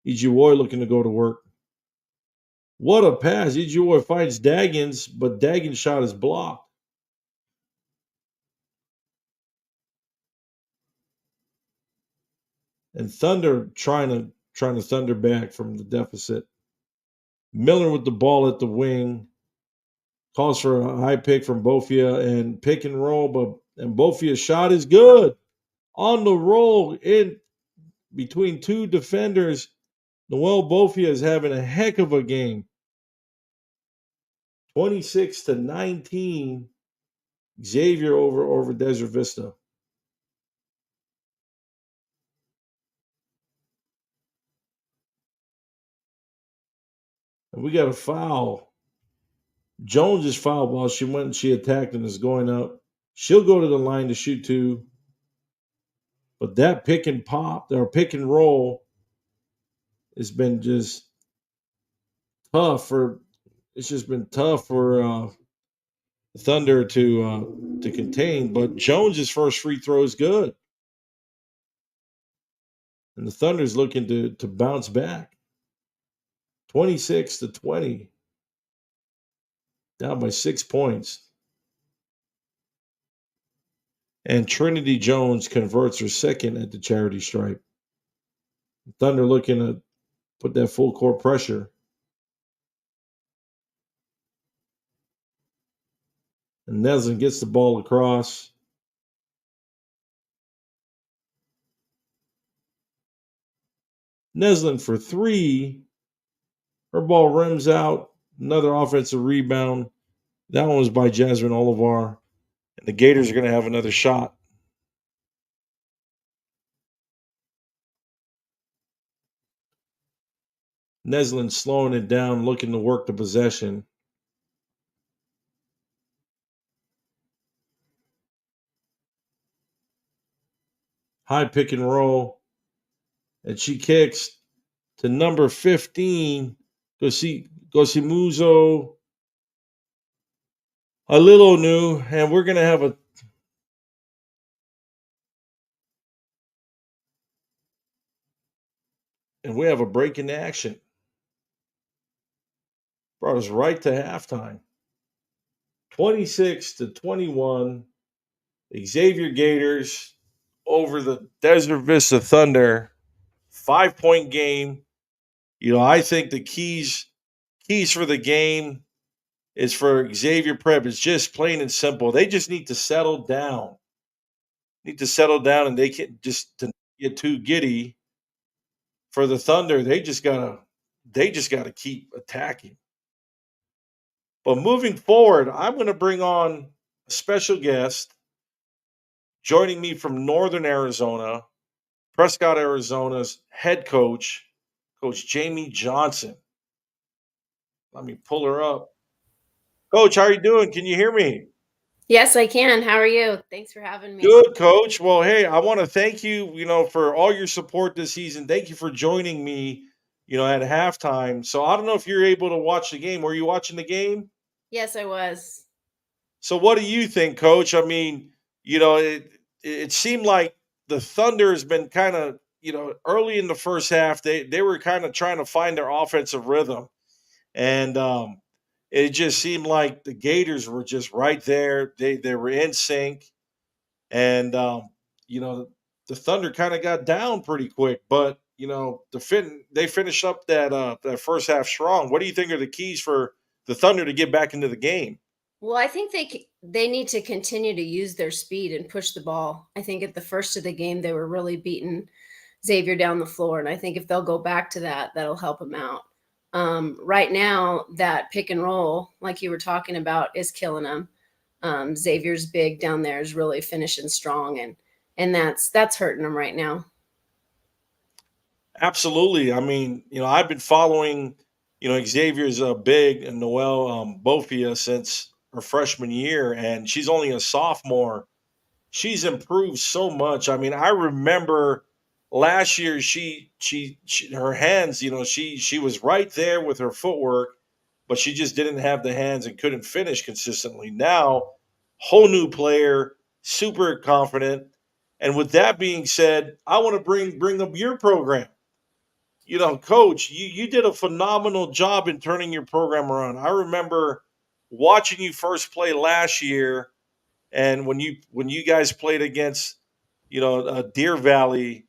Ijuoi looking to go to work. What a pass. Ijuoi finds Daggins, but Daggins' shot is blocked. And Thunder trying to thunder back from the deficit. Miller with the ball at the wing. Calls for a high pick from Bofia and pick and roll, and Bofia's shot is good. On the roll in between two defenders. Noel Bofia is having a heck of a game. 26-19. Xavier over Desert Vista. And we got a foul. Jones is fouled while she went and she attacked and is going up. She'll go to the line to shoot two. But that pick and pop or pick and roll has been just tough for it's just been tough for Thunder to contain. But Jones's first free throw is good. And the Thunder's looking to bounce back. 26-20. Down by 6 points. And Trinity Jones converts her second at the charity stripe. Thunder looking to put that full court pressure. And Neslin gets the ball across. Neslin for three. Her ball rims out. Another offensive rebound. That one was by Jasmine Olivar. And the Gators are going to have another shot. Neslin slowing it down, looking to work the possession. High pick and roll. And she kicks to number 15, Gosimuzo a little new, and we're going to have a break in action. Brought us right to halftime. 26-21. Xavier Gators over the Desert Vista Thunder. 5-point game. I think the keys for the game is for Xavier Prep. It's just plain and simple. They just need to settle down. And they can't just to get too giddy. For the Thunder, they just gotta keep attacking. But moving forward, I'm going to bring on a special guest joining me from Northern Arizona, Prescott, Arizona's head coach, Coach Jamie Johnson. Let me pull her up. Coach, how are you doing? Can you hear me? Yes, I can. How are you? Thanks for having me. Good, Coach. Well, hey, I want to thank you, for all your support this season. Thank you for joining me, at halftime. So I don't know if you're able to watch the game. Were you watching the game? Yes, I was. So what do you think, Coach? I mean, it seemed like the Thunder has been kind of, early in the first half, they were kind of trying to find their offensive rhythm. And it just seemed like the Gators were just right there. They were in sync, and you know the Thunder kind of got down pretty quick. But they finished up that first half strong. What do you think are the keys for the Thunder to get back into the game? Well, I think they need to continue to use their speed and push the ball. I think at the first of the game they were really beating Xavier down the floor, and I think if they'll go back to that, that'll help them out. Right now, that pick and roll, like you were talking about, is killing them. Xavier's big down there is really finishing strong, and that's hurting them right now. Absolutely. I mean, I've been following, Xavier's big and Noel Bofia since her freshman year, and she's only a sophomore. She's improved so much. I mean, I remember last year she her hands, she was right there with her footwork, but she just didn't have the hands and couldn't finish consistently. Now, whole new player, super confident. And with that being said, I want to bring up your program. Coach, you did a phenomenal job in turning your program around. I remember watching you first play last year, and when you guys played against Deer Valley,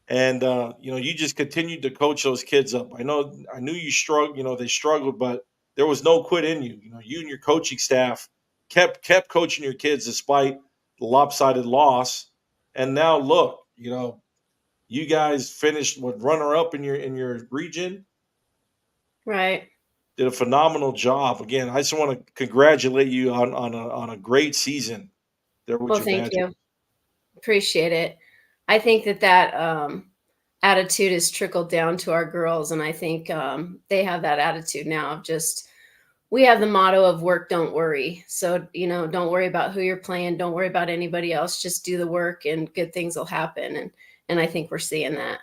and you just continued to coach those kids up. I knew you struggled. They struggled, but there was no quit in you. You and your coaching staff kept coaching your kids despite the lopsided loss. And now look, you guys finished with runner up in your region. Right. Did a phenomenal job. Again, I just want to congratulate you on a great season there with Well, your thank Badgers. you. Appreciate it. I think that attitude has trickled down to our girls, and I think they have that attitude now of just we have the motto of work, don't worry. So, don't worry about who you're playing, don't worry about anybody else, just do the work and good things will happen. And I think we're seeing that.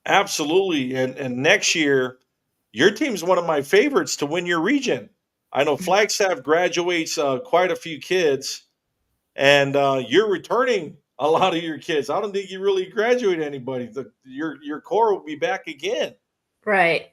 Absolutely. And next year, your team's one of my favorites to win your region. I know Flagstaff graduates quite a few kids, and you're returning a lot of your kids. I don't think you really graduate anybody. Your core will be back again. Right.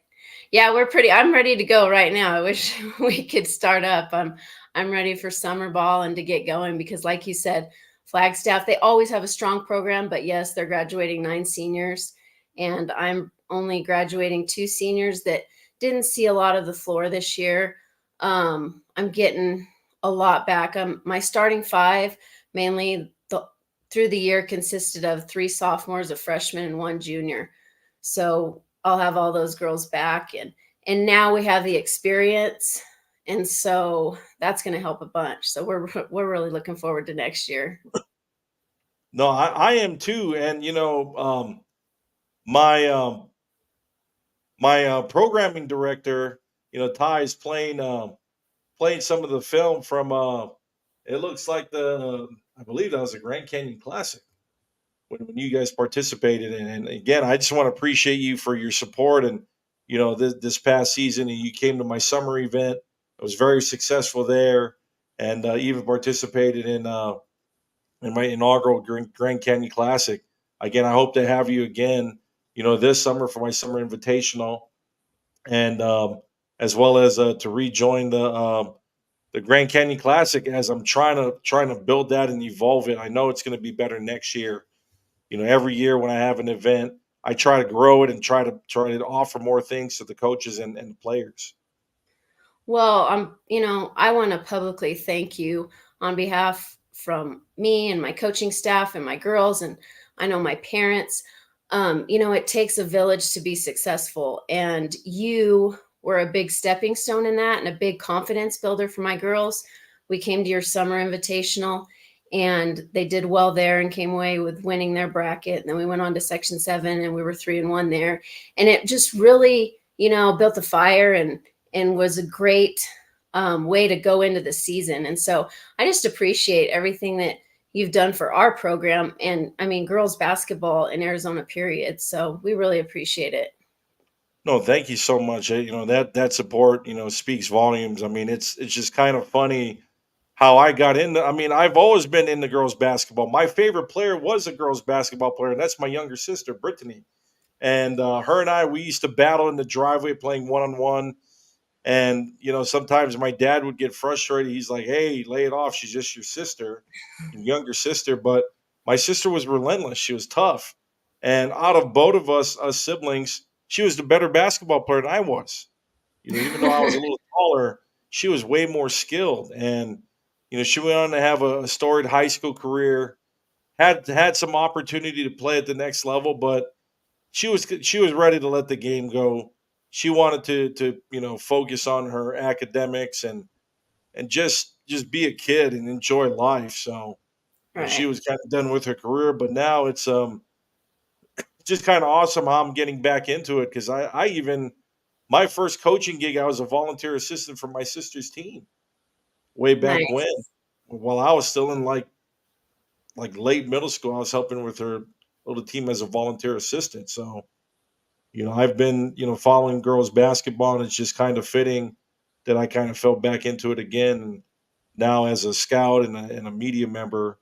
Yeah, I'm ready to go right now. I wish we could start up. I'm ready for summer ball and to get going because like you said, Flagstaff, they always have a strong program, but yes, they're graduating 9 seniors and I'm only graduating 2 seniors that didn't see a lot of the floor this year. I'm getting a lot back. My starting five mainly through the year consisted of 3 sophomores, a freshman, and 1 junior. So I'll have all those girls back and now we have the experience and so that's going to help a bunch. So we're really looking forward to next year. No, I am too. And my programming director, Ty is playing some of the film from. It looks like I believe that was a Grand Canyon Classic when you guys participated in. And again, I just want to appreciate you for your support and this past season. And you came to my summer event. I was very successful there, and even participated in my inaugural Grand Canyon Classic. Again, I hope to have you again. This summer for my summer invitational, and as well as to rejoin the Grand Canyon Classic as I'm trying to build that and evolve it. I know it's going to be better next year. Every year when I have an event, I try to grow it and try to offer more things to the coaches and the players. Well, I want to publicly thank you on behalf from me and my coaching staff and my girls, and I know my parents. It takes a village to be successful, and you were a big stepping stone in that and a big confidence builder for my girls. We came to your summer invitational, and they did well there and came away with winning their bracket. And then we went on to Section 7, and we were 3-1 there, and it just really, built a fire and was a great way to go into the season. And so I just appreciate everything that you've done for our program. And I mean, girls basketball in Arizona, period. So we really appreciate it. No, thank you so much. That support speaks volumes. I mean, it's just kind of funny how I got into. I mean, I've always been into girls basketball. My favorite player was a girls basketball player, and that's my younger sister, Brittany. And her and I, we used to battle in the driveway playing one on one. And sometimes my dad would get frustrated. He's like, "Hey, lay it off. She's just your sister, your younger sister." But my sister was relentless. She was tough. And out of both of us siblings, she was the better basketball player than I was. Even though I was a little taller, she was way more skilled. And she went on to have a storied high school career. Had some opportunity to play at the next level, but she was ready to let the game go. She wanted to focus on her academics and just be a kid and enjoy life. So she Right. was kind of done with her career, but now it's just kind of awesome how I'm getting back into it because I even my first coaching gig, I was a volunteer assistant for my sister's team way back when. Nice. While I was still in like late middle school, I was helping with her little team as a volunteer assistant. So I've been following girls basketball, and it's just kind of fitting that I kind of fell back into it again. And now as a scout and a media member,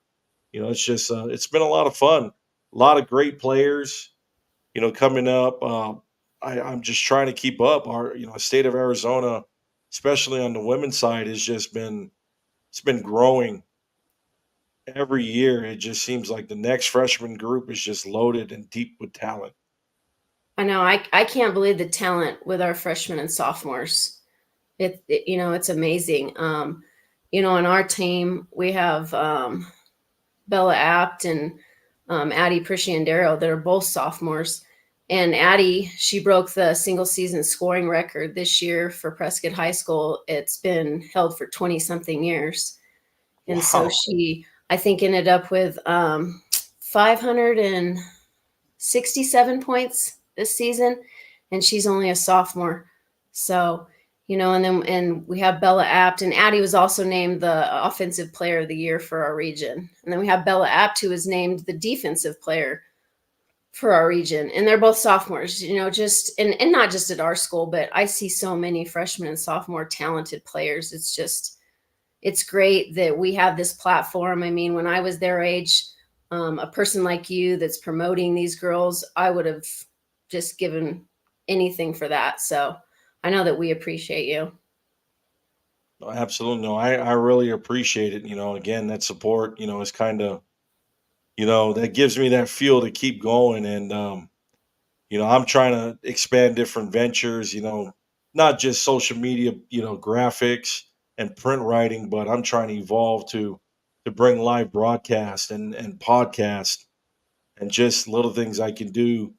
it's just it's been a lot of fun. A lot of great players, coming up. I'm just trying to keep up. Our state of Arizona, especially on the women's side, has just been it's been growing every year. It just seems like the next freshman group is just loaded and deep with talent. I know. I can't believe the talent with our freshmen and sophomores. It's amazing. On our team, we have Bella Apt and Addie Prisciandero that are both sophomores. And Addie, she broke the single season scoring record this year for Prescott High School. It's been held for 20 something years. And so Wow. she, I think, ended up with 567 points this season. And she's only a sophomore. So, and we have Bella Apt, and Addie was also named the offensive player of the year for our region. And then we have Bella Apt, who was named the defensive player for our region. And they're both sophomores, just and not just at our school, but I see so many freshmen and sophomore talented players. It's great that we have this platform. I mean, when I was their age, a person like you that's promoting these girls, I would have just given anything for that. So I know that we appreciate you. No, absolutely. No, I really appreciate it. Again, that support, is kind of, that gives me that fuel to keep going. And, I'm trying to expand different ventures, not just social media, graphics and print writing, but I'm trying to evolve to bring live broadcast and podcast and just little things I can do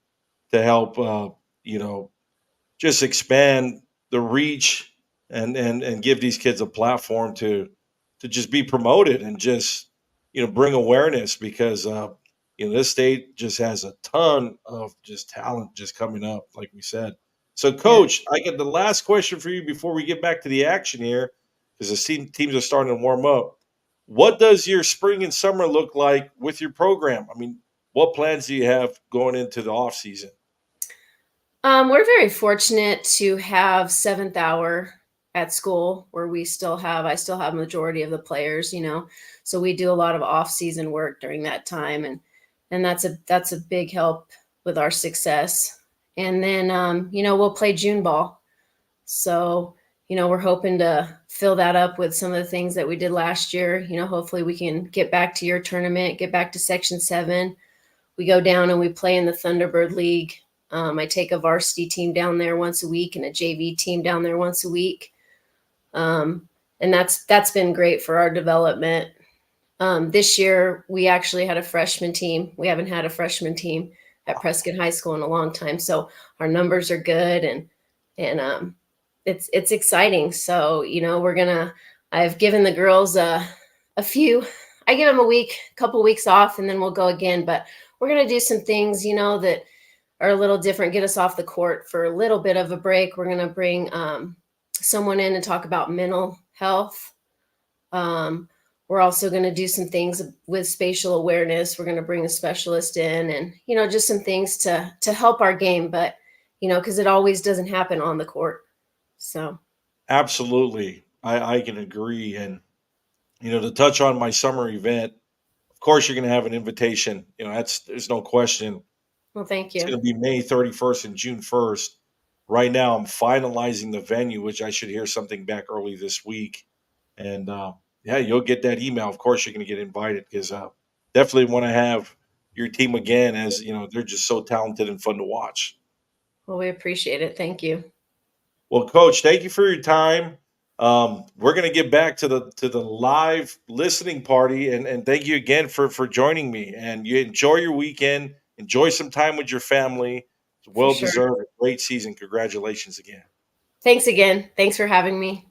to help, you know, just expand the reach and give these kids a platform to just be promoted and just bring awareness because this state just has a ton of just talent just coming up like we said. So Yeah. coach, I get the last question for you before we get back to the action here because teams are starting to warm up. What does your spring and summer look like with your program? I mean, what plans do you have going into the off season? We're very fortunate to have seventh hour at school where I still have majority of the players, so we do a lot of off season work during that time. And that's a big help with our success. And then, we'll play June ball. So, we're hoping to fill that up with some of the things that we did last year. Hopefully we can get back to your tournament, get back to Section 7. We go down and we play in the Thunderbird League. I take a varsity team down there once a week and a JV team down there once a week. And that's been great for our development. This year, we actually had a freshman team. We haven't had a freshman team at Prescott High School in a long time, so our numbers are good, and it's exciting. So we're gonna. I've given the girls a few. I give them couple weeks off, and then we'll go again. But we're gonna do some things, that are a little different. Get us off the court for a little bit of a break. We're gonna bring someone in and talk about mental health. Um, we're also going to do some things with spatial awareness. We're going to bring a specialist in, and just some things to help our game, but because it always doesn't happen on the court. So Absolutely. I can agree. And, to touch on my summer event, of course, you're going to have an invitation. There's no question. well, thank It's you. going to be May 31st and June 1st. right now I'm finalizing the venue, which I should hear something back early this week. And yeah, you'll get that email. Of course, you're going to get invited because definitely want to have your team again. As you know, they're just so talented and fun to watch. Well, we appreciate it. Thank you. Well, Coach, thank you for your time. We're going to get back to the live listening party, and thank you again for joining me. And you enjoy your weekend. Enjoy some time with your family. It's For well sure. deserved. Great season. Congratulations again. Thanks again. Thanks for having me.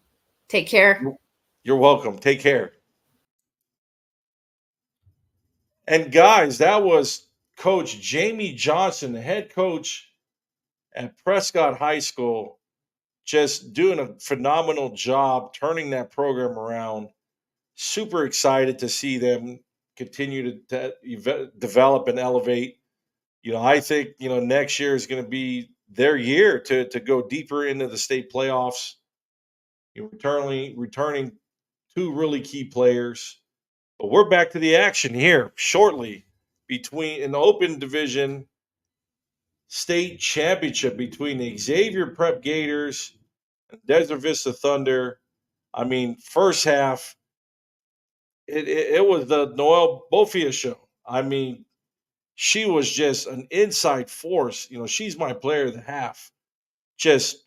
Take care. You're welcome. Take care. And guys, that was Coach Jamie Johnson, the head coach at Prescott High School, just doing a phenomenal job turning that program around. Super excited to see them continue to develop and elevate. I think next year is going to be their year to go deeper into the state playoffs. Returning two really key players. But we're back to the action here shortly between an open division state championship between the Xavier Prep Gators and Desert Vista Thunder. I mean, first half, it was the Noel Bofia show. I mean, she was just an inside force. She's my player of the half. Just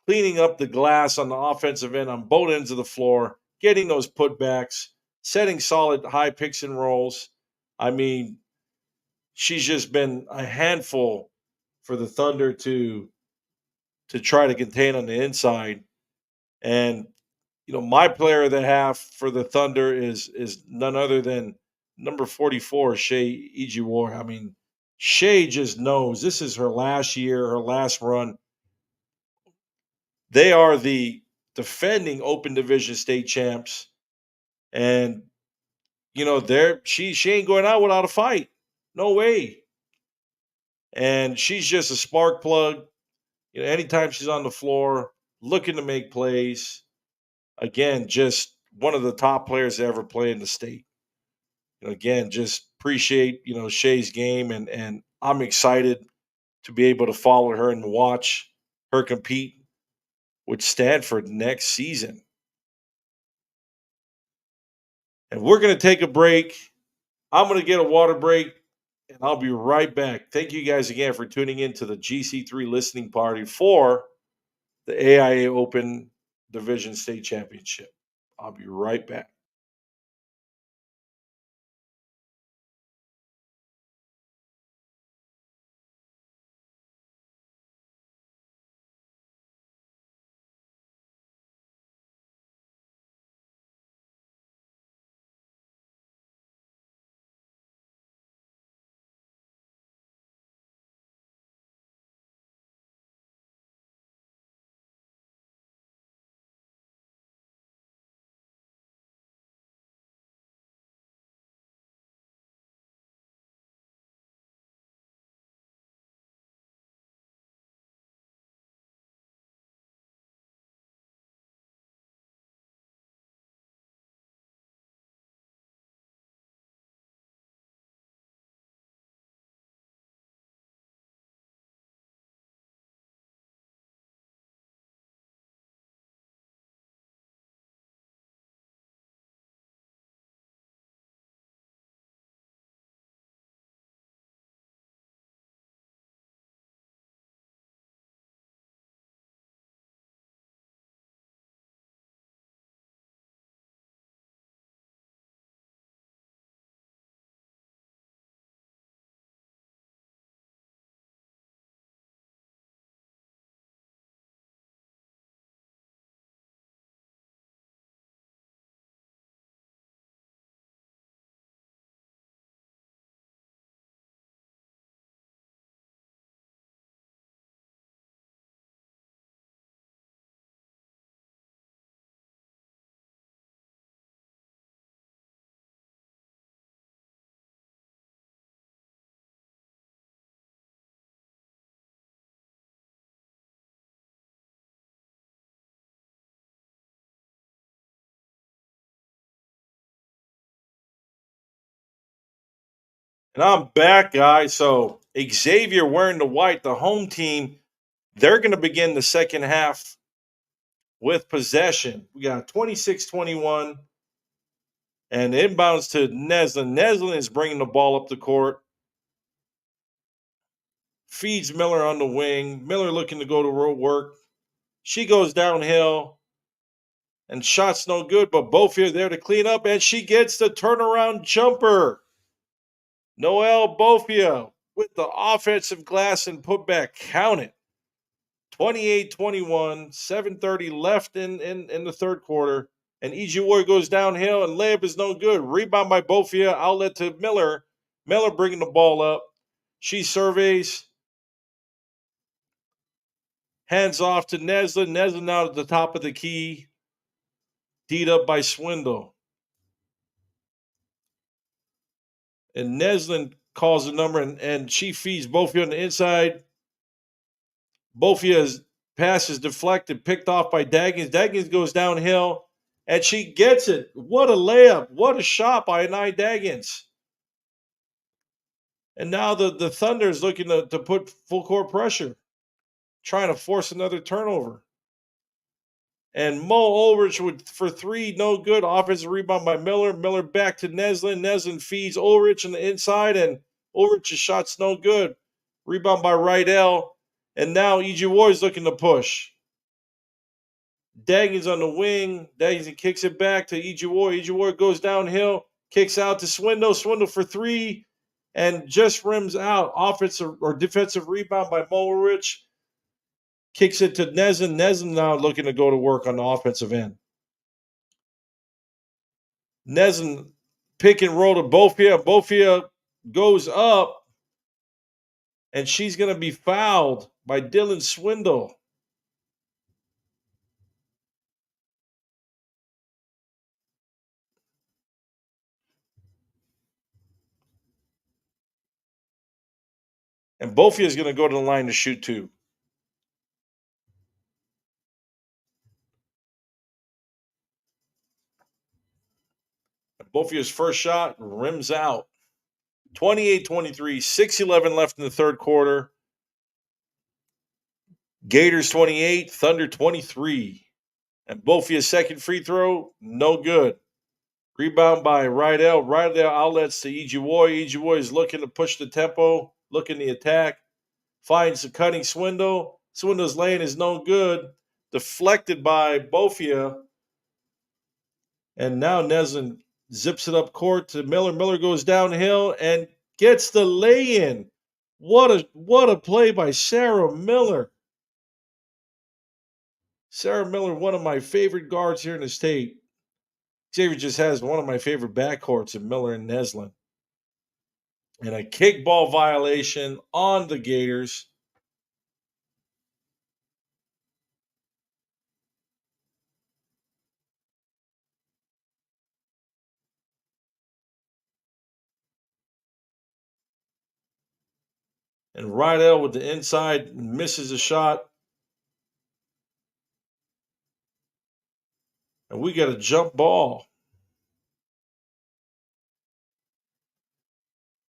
cleaning up the glass on the offensive end on both ends of the floor, getting those putbacks, setting solid high picks and rolls. I mean, she's just been a handful for the Thunder to try to contain on the inside. And my player of the half for the Thunder is none other than number 44, Shay Ijiwar. I mean, Shay just knows this is her last year, her last run. They are the defending open division state champs. And they're she ain't going out without a fight. No way. And she's just a spark plug. Anytime she's on the floor, looking to make plays. Again, just one of the top players to ever play in the state. Again, just appreciate Shay's game, and I'm excited to be able to follow her and watch her compete with Stanford next season. And we're going to take a break. I'm going to get a water break, and I'll be right back. Thank you guys again for tuning in to the GC3 listening party for the AIA Open Division State Championship. I'll be right back. And I'm back, guys. So Xavier wearing the white, the home team, They're going to begin the second half with possession. We got 26-21 and inbounds to Neslin. Neslin is bringing the ball up the court. Feeds Miller on the wing. Miller looking to go to work. She goes downhill and shots no good, but Bofia there to clean up, and she gets the turnaround jumper. Noelle Bofia with the offensive glass and putback. Count it. 28-21, 7:30 left in the third quarter. And Ijiwari goes downhill, and layup is no good. Rebound by Bofia, outlet to Miller. Miller bringing the ball up. She surveys. Hands off to Neslin. Neslin out at the top of the key. Deed up by Swindle. And Neslin calls the number, and she feeds Bofia on the inside. Bofia's pass is deflected, picked off by Daggins. Daggins goes downhill, and she gets it. What a layup. What a shot by Anai Daggins. And now the Thunder is looking to put full court pressure, trying to force another turnover. And Mo Ulrich for three, no good. Offensive rebound by Miller. Miller back to Neslin. Neslin feeds Ulrich on the inside, and Ulrich's shot's no good. Rebound by Rydell. And now Ijiwari is looking to push. Daggins on the wing. Daggins kicks it back to Ijiwari. Ijiwari goes downhill, kicks out to Swindle. Swindle for three, and just rims out. Offensive or defensive rebound by Mo Ulrich. Kicks it to Neslin. Neslin now looking to go to work on the offensive end. Neslin pick and roll to Bofia. Bofia goes up, and she's going to be fouled by Dylan Swindle. And Bofia is going to go to the line to shoot two. Bofia's first shot rims out. 28-23, 6:11 left in the third quarter. Gators 28, Thunder 23. And Bofia's second free throw, no good. Rebound by Rydell. Rydell outlets to Ijiwari. Ijiwari is looking to push the tempo, looking to attack. Finds a cutting Swindle. Swindle's lane is no good. Deflected by Bofia. And now Neslin zips it up court to Miller. Miller goes downhill and gets the lay-in. What a play by Sarah Miller. Sarah Miller, one of my favorite guards here in the state. Xavier just has one of my favorite backcourts in Miller and Neslin. And a kickball violation on the Gators. And Rydell with the inside misses a shot. And we got a jump ball.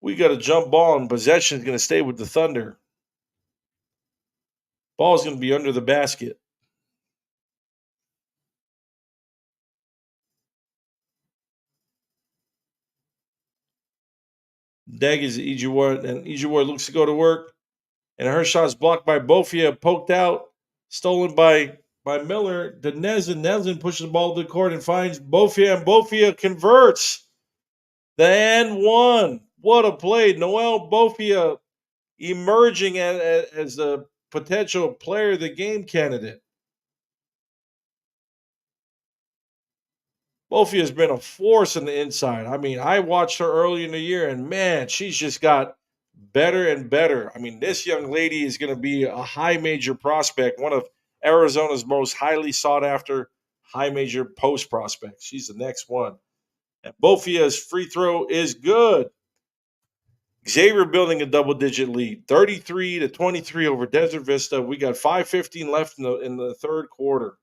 We got a jump ball, and possession is going to stay with the Thunder. Ball's going to be under the basket. Daggins Ijiwari, and Ijiwari looks to go to work. And her shot's blocked by Bofia, poked out, stolen by Miller. To Neslin. Neslin pushes the ball to the court and finds Bofia, and Bofia converts. The and one. What a play. Noelle Bofia emerging as a potential player of the game candidate. Bofia has been a force on the inside. I mean, I watched her early in the year, and man, she's just got better and better. I mean, this young lady is going to be a high major prospect, one of Arizona's most highly sought after high major post prospects. She's the next one. And Bofia's free throw is good. Xavier building a double digit lead, 33-23 over Desert Vista. We got 5:15 left in the third quarter.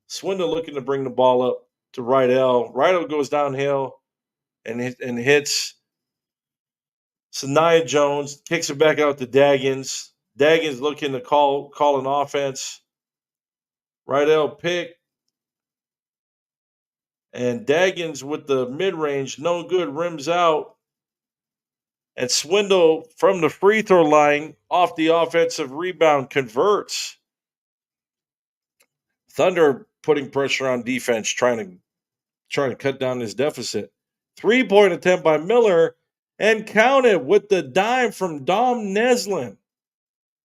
Swindle looking to bring the ball up to Rydell. Rydell goes downhill and hits Sanaya Jones, kicks it back out to Daggins. Daggins looking to call an offense. Rydell pick. And Daggins with the mid range, no good, rims out. And Swindle from the free throw line off the offensive rebound converts. Thunder putting pressure on defense, trying to cut down this deficit. 3-point attempt by Miller, and count it with the dime from Dom Neslin.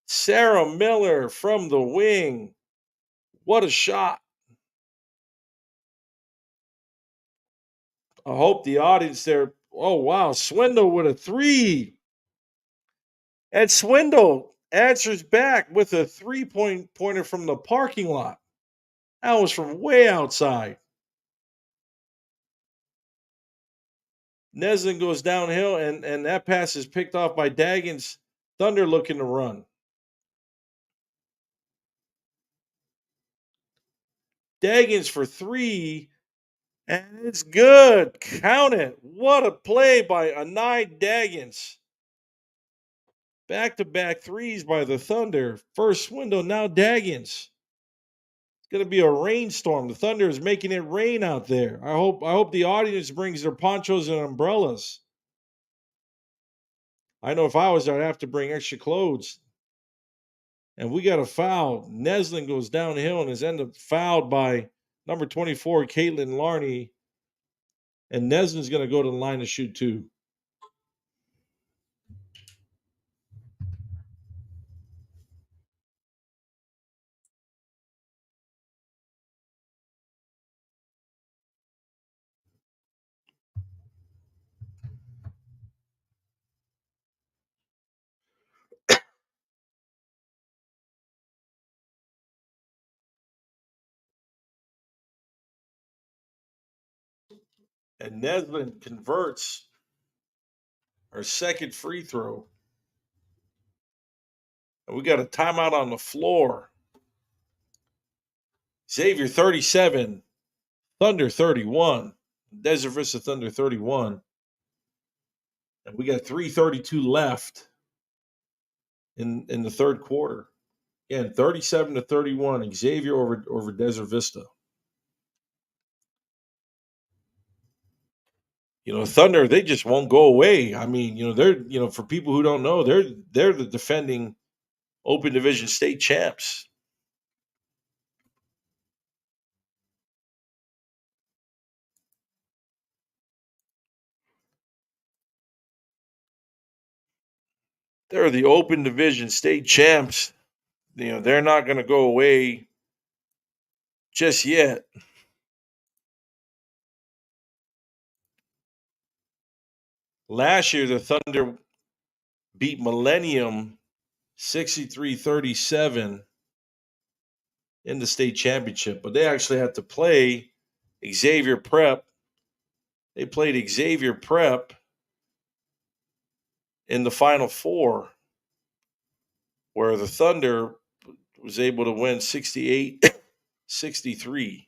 Sarah Miller from the wing. What a shot. I hope the audience there. Oh, wow. Swindle with a three. And Swindle answers back with a 3-point pointer from the parking lot. That was from way outside. Neslin goes downhill, and that pass is picked off by Daggins. Thunder looking to run. Daggins for three, and it's good. Count it. What a play by Anai Daggins. Back-to-back threes by the Thunder. First window, now Daggins. It's going to be a rainstorm. The Thunder is making it rain out there. I hope the audience brings their ponchos and umbrellas. I know if I was there, I'd have to bring extra clothes. And we got a foul. Neslin goes downhill and is ended up fouled by number 24, Caitlin Larney. And Neslin's going to go to the line to shoot two. And Neslin converts her second free throw. And we got a timeout on the floor. Xavier 37, Thunder 31. Desert Vista Thunder 31. And we got 3:32 left in the third quarter. Again, 37-31. Xavier over Desert Vista. Thunder, they just won't go away. I mean, they're for people who don't know, they're the defending Open Division state champs. They're the Open Division state champs. They're not going to go away just yet. Last year, the Thunder beat Millennium 63-37 in the state championship, but they actually had to play Xavier Prep. They played Xavier Prep in the Final Four, where the Thunder was able to win 68-63.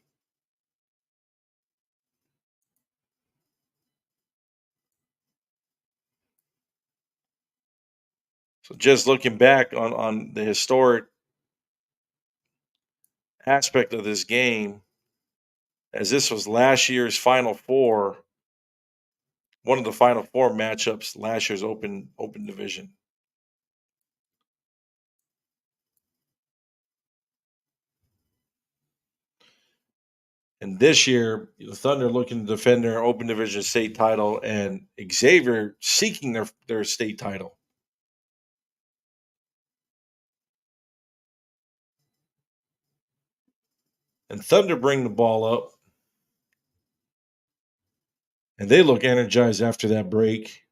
So just looking back on the historic aspect of this game, as this was last year's Final Four, one of the Final Four matchups last year's Open Division. And this year, the Thunder looking to defend their Open Division state title, and Xavier seeking their state title. And Thunder bring the ball up. And they look energized after that break.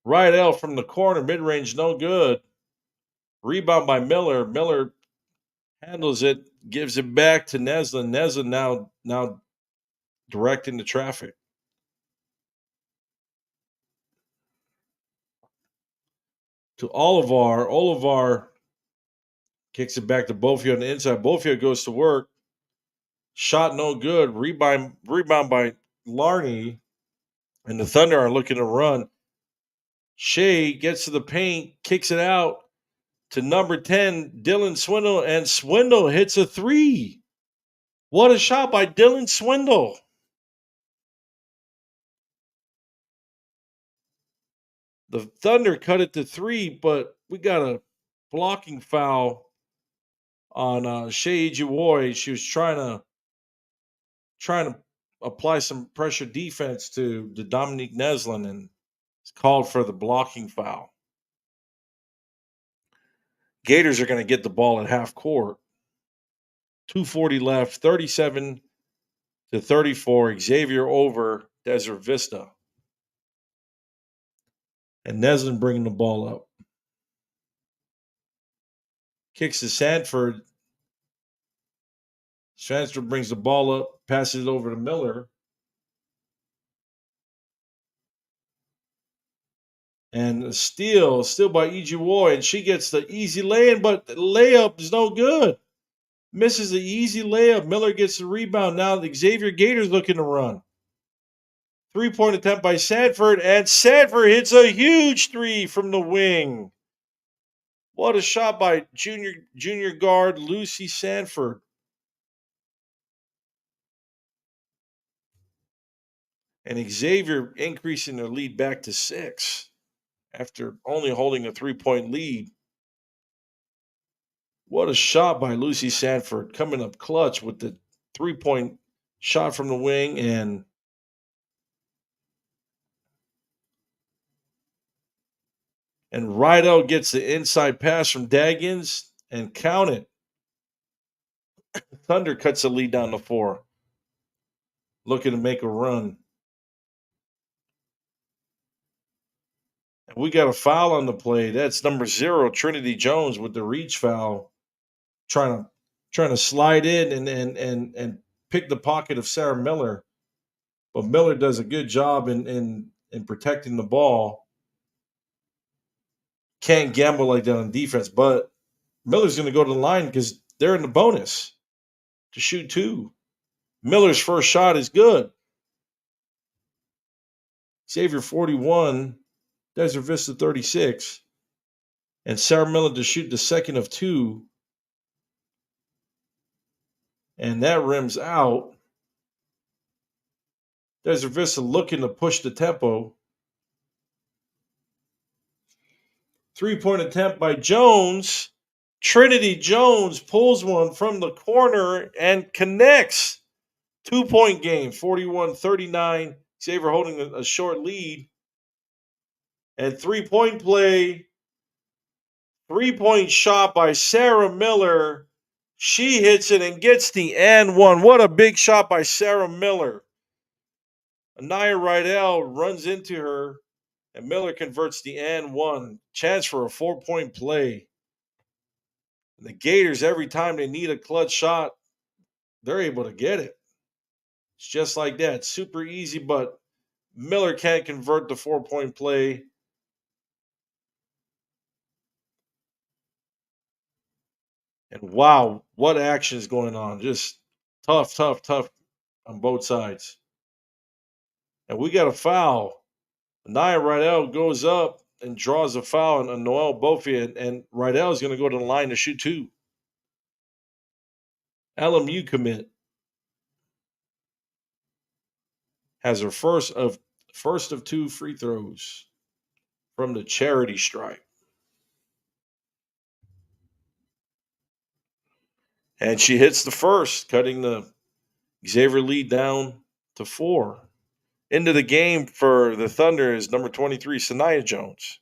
Rydell from the corner, mid-range, no good. Rebound by Miller. Miller handles it, gives it back to Neslin. Neslin now directing the traffic. To Olivar. Olivar kicks it back to Bofio on the inside. Bofio goes to work. Shot no good. Rebound by Larney. And the Thunder are looking to run. Shea gets to the paint, kicks it out to number 10, Dylan Swindle, and Swindle hits a three. What a shot by Dylan Swindle. The Thunder cut it to three, but we got a blocking foul on Shea Jawoy. She was trying to apply some pressure defense to Dominique Neslin, and it's called for the blocking foul. Gators are going to get the ball at half court. 2:40 left, 37-34. Xavier over Desert Vista. And Neslin bringing the ball up. Kicks to Sanford. Sanford brings the ball up, passes it over to Miller. And a steal by Ijiwoy, and she gets the easy lay-in, but the layup is no good. Misses the easy layup. Miller gets the rebound. Now the Xavier Gators looking to run. 3-point attempt by Sanford, and Sanford hits a huge three from the wing. What a shot by junior guard Lucy Sanford. And Xavier increasing their lead back to 6 after only holding a 3-point lead. What a shot by Lucy Sanford, coming up clutch with the 3-point shot from the wing, and Rydell gets the inside pass from Daggins, and count it. Thunder cuts the lead down to 4, looking to make a run. And we got a foul on the play. That's number 0, Trinity Jones, with the reach foul, trying to slide in and pick the pocket of Sarah Miller. But Miller does a good job in protecting the ball. Can't gamble like that on defense, but Miller's going to go to the line because they're in the bonus to shoot 2. Miller's first shot is good. Xavier 41, Desert Vista 36, and Sarah Miller to shoot the second of 2. And that rims out. Desert Vista looking to push the tempo. 3-point attempt by Jones. Trinity Jones pulls one from the corner and connects. 2-point game, 41-39. Xavier holding a short lead. And 3-point play. 3-point shot by Sarah Miller. She hits it and gets the and one. What a big shot by Sarah Miller. Anaya Rydell runs into her, and Miller converts the and one. Chance for a 4-point play. And the Gators, every time they need a clutch shot, they're able to get it. It's just like that. Super easy, but Miller can't convert the 4-point play. And wow, what action is going on. Just tough on both sides. And we got a foul. Nia Rydell goes up and draws a foul on Noelle Bofiet, and Rydell is going to go to the line to shoot 2. LMU commit has her first of 2 free throws from the charity stripe. And she hits the first, cutting the Xavier lead down to 4. Into the game for the Thunder is number 23, Sanaya Jones.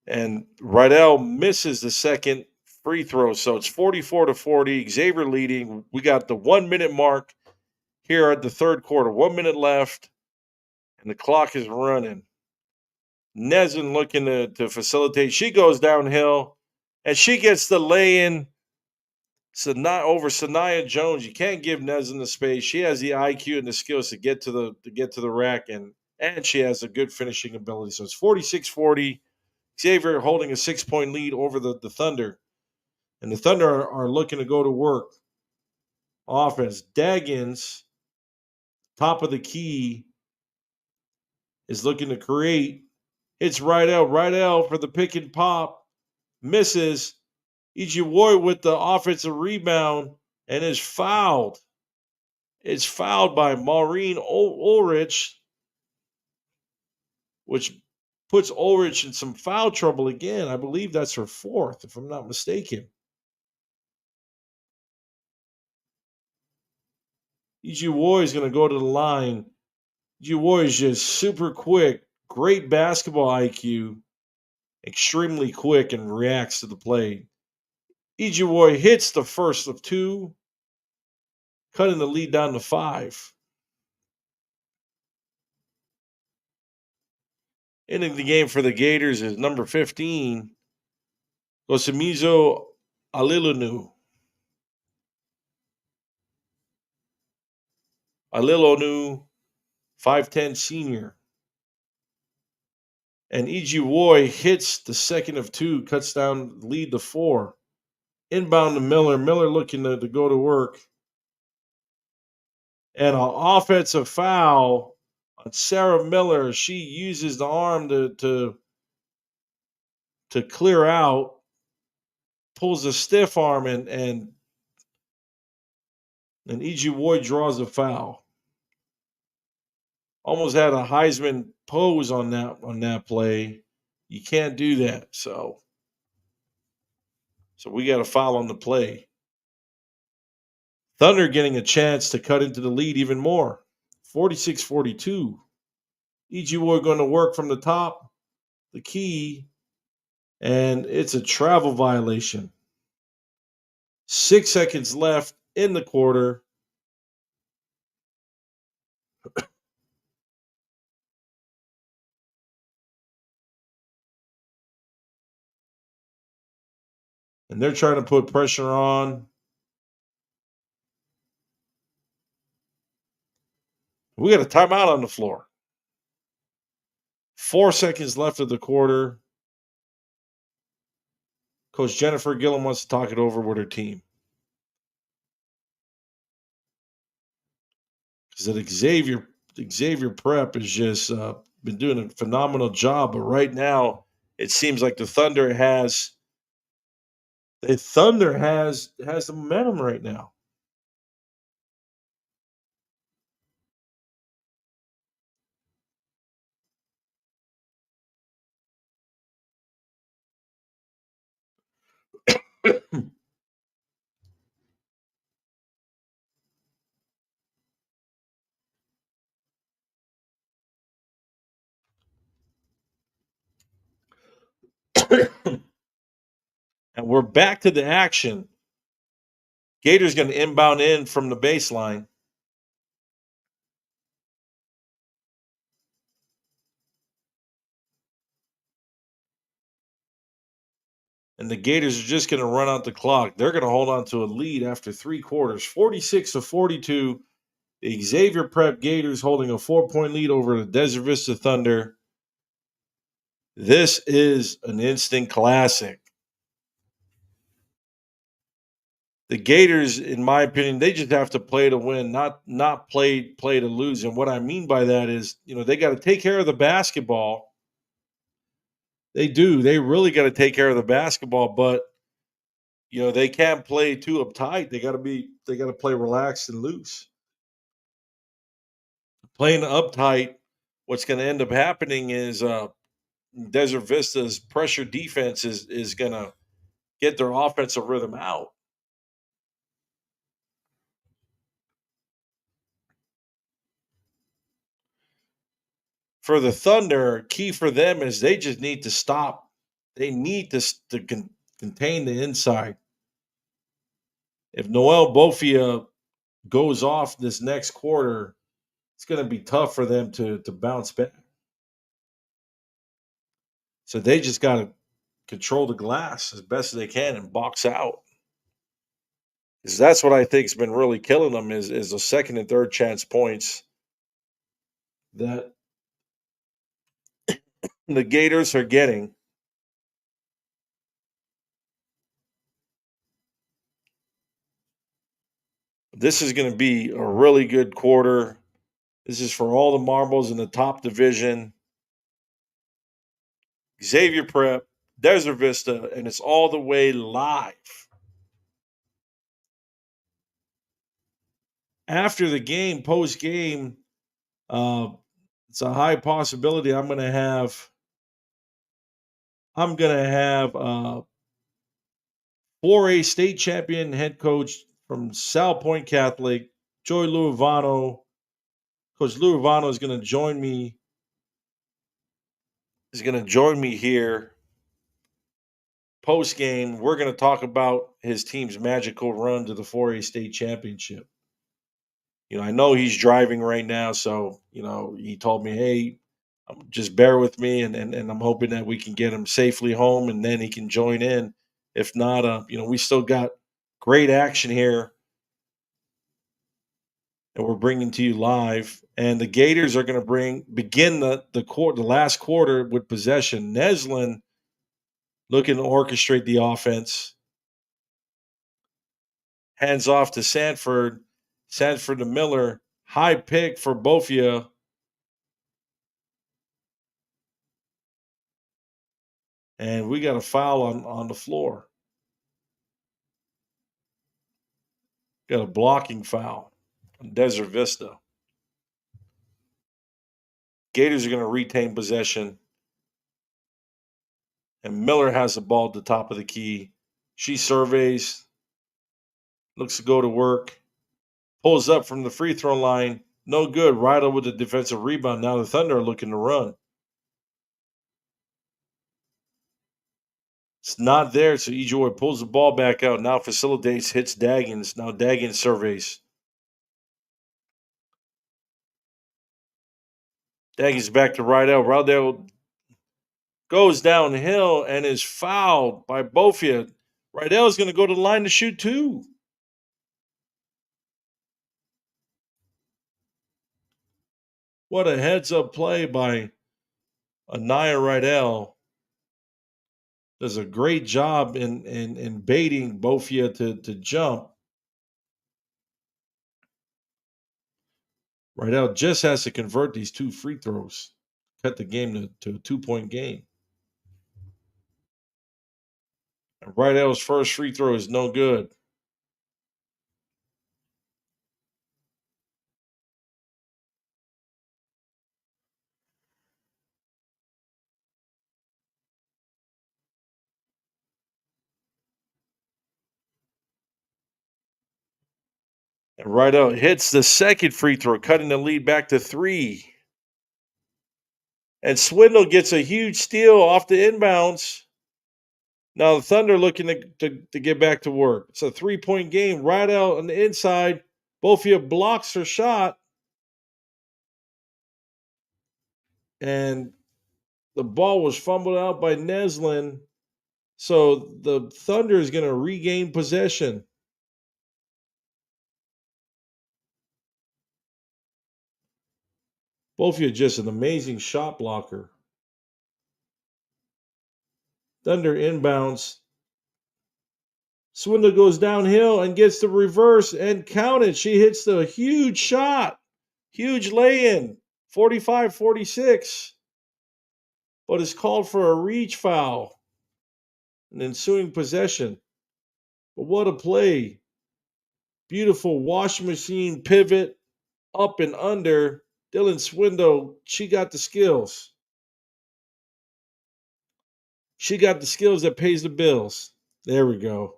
And Rydell misses the second free throw. So it's 44-40. Xavier leading. We got the 1-minute mark here at the third quarter. 1 minute left, and the clock is running. Neslin looking to facilitate. She goes downhill, and she gets the lay-in over Sanaya Jones. You can't give Neslin the space. She has the IQ and the skills to get to the rack, and she has a good finishing ability. So it's 46-40. Xavier holding a 6-point lead over the Thunder. And the Thunder are looking to go to work. Offense. Daggins, top of the key, is looking to create. Hits right out for the pick and pop. Misses. Ijiwoy with the offensive rebound and is fouled. It's fouled by Maureen Ulrich, which puts Ulrich in some foul trouble again. I believe that's her fourth, if I'm not mistaken. Ijiwoy is going to go to the line. Ijiwoy is just super quick, great basketball IQ, extremely quick, and reacts to the play. Ijiwoy hits the first of two, cutting the lead down to 5. Ending the game for the Gators is number 15, Gosimizo Alilonu. Alilonu, 5'10 senior. And Ijiwoy hits the second of two, cuts down lead to 4. Inbound to Miller. Miller looking to go to work. And an offensive foul on Sarah Miller. She uses the arm to clear out, pulls a stiff arm, and Ijiwoy draws a foul. Almost had a Heisman pose on that play. You can't do that. So we got a foul on the play. Thunder getting a chance to cut into the lead even more. 46-42. Ijiwoy going to work from the top, the key, and it's a travel violation. 6 seconds left in the quarter. And they're trying to put pressure on. We got a timeout on the floor. 4 seconds left of the quarter. Coach Jennifer Gillum wants to talk it over with her team. Because that Xavier Prep has just been doing a phenomenal job. But right now, it seems like the Thunder has the momentum right now. And we're back to the action. Gators going to inbound in from the baseline. And the Gators are just going to run out the clock. They're going to hold on to a lead after 3 quarters. 46-42. The Xavier Prep Gators holding a 4-point lead over the Desert Vista Thunder. This is an instant classic. The Gators, in my opinion, they just have to play to win, not play to lose. And what I mean by that is, they got to take care of the basketball. They do. They really got to take care of the basketball, but they can't play too uptight. They got to play relaxed and loose. Playing uptight, what's going to end up happening is Desert Vista's pressure defense is going to get their offensive rhythm out. For the Thunder, key for them is they just need to stop. They need to contain the inside. If Noel Bofia goes off this next quarter, it's going to be tough for them to bounce back. So they just got to control the glass as best as they can and box out. Because that's what I think has been really killing them is the second and third chance points that the Gators are getting. This is going to be a really good quarter. This is for all the marbles in the top division. Xavier Prep, Desert Vista, and it's all the way live. After the game, post game, uh, it's a high possibility I'm gonna have 4A state champion head coach from Sal Point Catholic, Joy Luivano. Coach Luivano is gonna join me. Is gonna join me here post game. We're gonna talk about his team's magical run to the 4A state championship. I know he's driving right now, so he told me, "Hey, just bear with me," and I'm hoping that we can get him safely home, and then he can join in. If not, we still got great action here, and we're bringing to you live. And the Gators are going to begin the last quarter with possession. Neslin looking to orchestrate the offense. Hands off to Sanford. Sanford to Miller. High pick for Bofia. And we got a foul on the floor. Got a blocking foul on Desert Vista. Gators are going to retain possession. And Miller has the ball at the top of the key. She surveys, looks to go to work, pulls up from the free throw line. No good. Ryder with the defensive rebound. Now the Thunder are looking to run. It's not there, so Ejoy pulls the ball back out. Now facilitates, hits Daggins. Now Daggins surveys. Daggins back to Rydell. Rydell goes downhill and is fouled by Bofia. Rydell is going to go to the line to shoot two. What a heads-up play by Anaya Rydell. Does a great job in baiting Bofia to jump. Rydell just has to convert these two free throws, cut the game to a 2-point game. And Rydell's first free throw is no good. And Rydell hits the second free throw, cutting the lead back to 3. And Swindle gets a huge steal off the inbounds. Now the Thunder looking to get back to work. It's a 3-point game. Rydell on the inside. Bofia blocks her shot. And the ball was fumbled out by Neslin. So the Thunder is going to regain possession. Bofia just an amazing shot blocker. Thunder inbounds. Swindle goes downhill and gets the reverse and count it. She hits the huge shot. Huge lay-in. 45-46. But is called for a reach foul. An ensuing possession. But what a play. Beautiful washing machine pivot up and under. Dylan Swindle, she got the skills. She got the skills that pays the bills. There we go.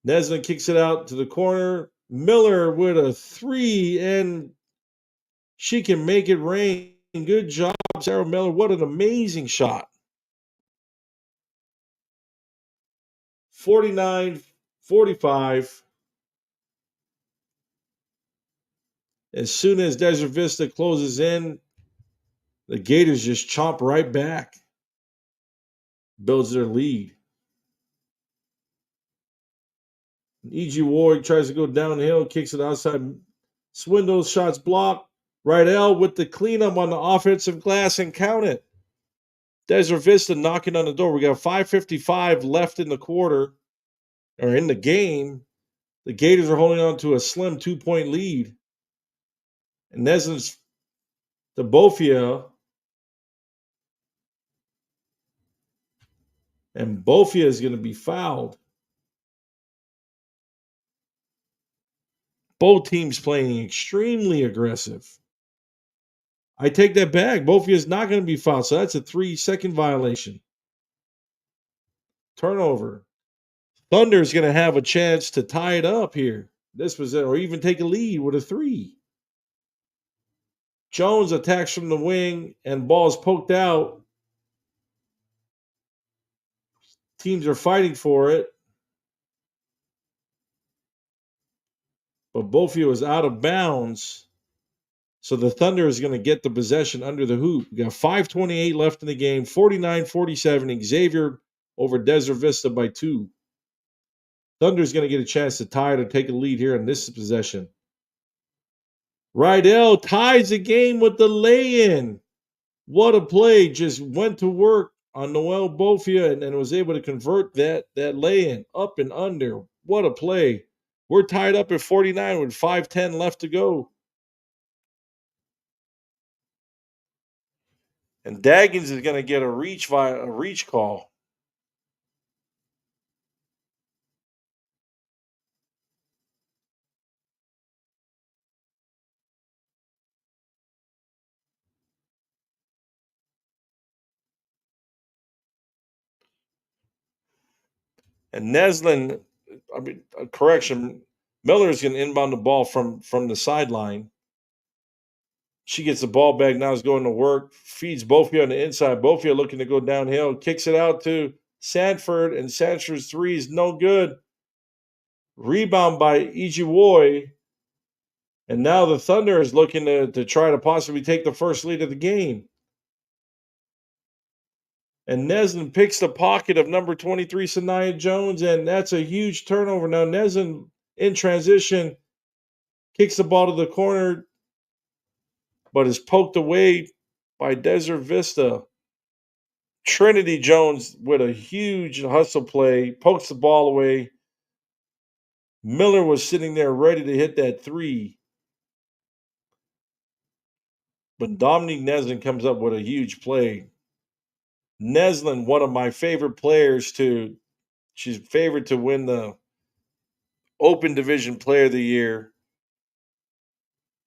Neslin kicks it out to the corner. Miller with a 3, and she can make it rain. Good job, Sarah Miller. What an amazing shot. 49-45. As soon as Desert Vista closes in, the Gators just chomp right back. Builds their lead. E.G. Ward tries to go downhill, kicks it outside. Swindle, shots blocked. Rydell with the cleanup on the offensive glass and count it. Desert Vista knocking on the door. We got 5:55 left in the quarter, or in the game. The Gators are holding on to a slim 2-point lead. And Neslin's to Bofia. And Bofia is going to be fouled. Both teams playing extremely aggressive. I take that back. Bofia is not going to be fouled. So that's a 3-second violation. Turnover. Thunder is going to have a chance to tie it up here. This was it, or even take a lead with a 3. Jones attacks from the wing and ball is poked out. Teams are fighting for it. But Bofia was out of bounds. So the Thunder is going to get the possession under the hoop. We got 5:28 left in the game, 49-47. Xavier over Desert Vista by 2. Thunder is going to get a chance to tie it or take a lead here in this possession. Rydell ties the game with the lay-in. What a play. Just went to work on Noel Bofia and was able to convert that lay-in up and under. What a play. We're tied up at 49 with 5:10 left to go. And Daggins is going to get a reach call. And Neslin, correction, Miller is going to inbound the ball from the sideline. She gets the ball back, now is going to work, feeds Bofia on the inside. Bofia looking to go downhill, kicks it out to Sanford, and Sanford's 3 is no good. Rebound by Ijiwoy. And now the Thunder is looking to try to possibly take the first lead of the game. And Neslin picks the pocket of number 23, Sanaya Jones, and that's a huge turnover. Now Neslin in transition kicks the ball to the corner, but is poked away by Desert Vista. Trinity Jones with a huge hustle play, pokes the ball away. Miller was sitting there ready to hit that 3. But Dominique Neslin comes up with a huge play. Neslin, one of my favorite players she's favored to win the Open Division Player of the Year.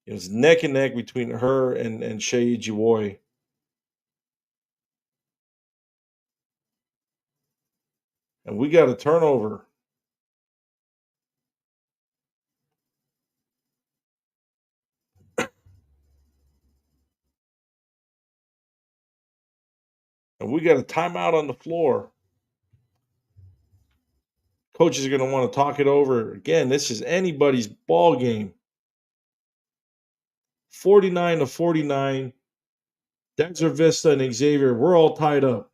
It was neck and neck between her and Shea Ijiwoy. And we got a turnover. And we got a timeout on the floor. Coaches are going to want to talk it over. Again, this is anybody's ball game. 49-49. Desert Vista and Xavier, we're all tied up.